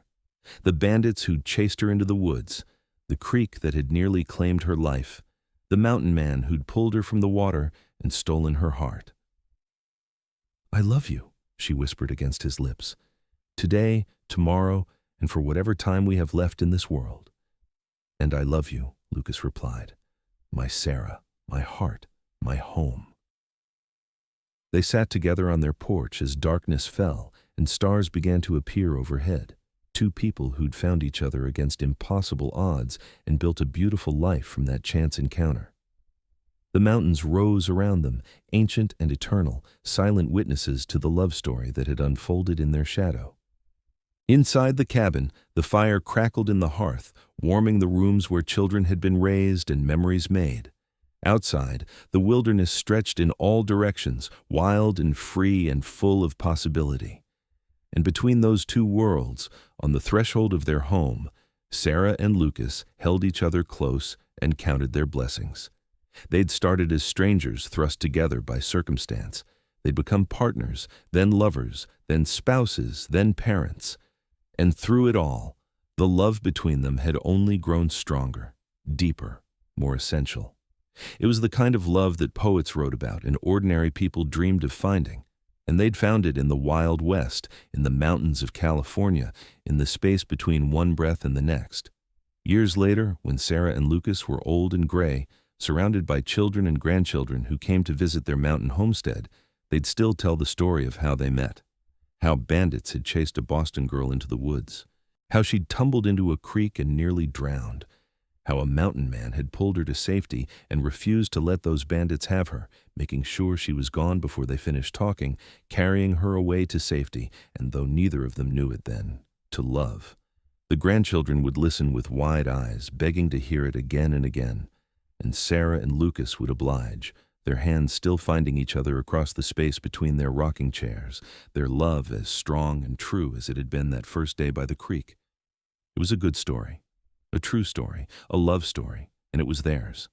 The bandits who'd chased her into the woods, the creek that had nearly claimed her life, the mountain man who'd pulled her from the water and stolen her heart. I love you, she whispered against his lips. Today, tomorrow, and for whatever time we have left in this world. And I love you, Lucas replied. My Sarah, my heart, my home. They sat together on their porch as darkness fell and stars began to appear overhead. 2 people who'd found each other against impossible odds and built a beautiful life from that chance encounter. The mountains rose around them, ancient and eternal, silent witnesses to the love story that had unfolded in their shadow. Inside the cabin, the fire crackled in the hearth, warming the rooms where children had been raised and memories made. Outside, the wilderness stretched in all directions, wild and free and full of possibility. And between those 2 worlds, on the threshold of their home, Sarah and Lucas held each other close and counted their blessings. They'd started as strangers thrust together by circumstance. They'd become partners, then lovers, then spouses, then parents. And through it all, the love between them had only grown stronger, deeper, more essential. It was the kind of love that poets wrote about and ordinary people dreamed of finding. And they'd found it in the Wild West, in the mountains of California, in the space between one breath and the next. Years later, when Sarah and Lucas were old and gray, Surrounded by children and grandchildren who came to visit their mountain homestead, they'd still tell the story of how they met. How bandits had chased a Boston girl into the woods. How she'd tumbled into a creek and nearly drowned. How a mountain man had pulled her to safety and refused to let those bandits have her, making sure she was gone before they finished talking, carrying her away to safety, and though neither of them knew it then, to love. The grandchildren would listen with wide eyes, begging to hear it again and again, and Sarah and Lucas would oblige, their hands still finding each other across the space between their rocking chairs, their love as strong and true as it had been that first day by the creek. It was a good story, a true story, a love story, and it was theirs.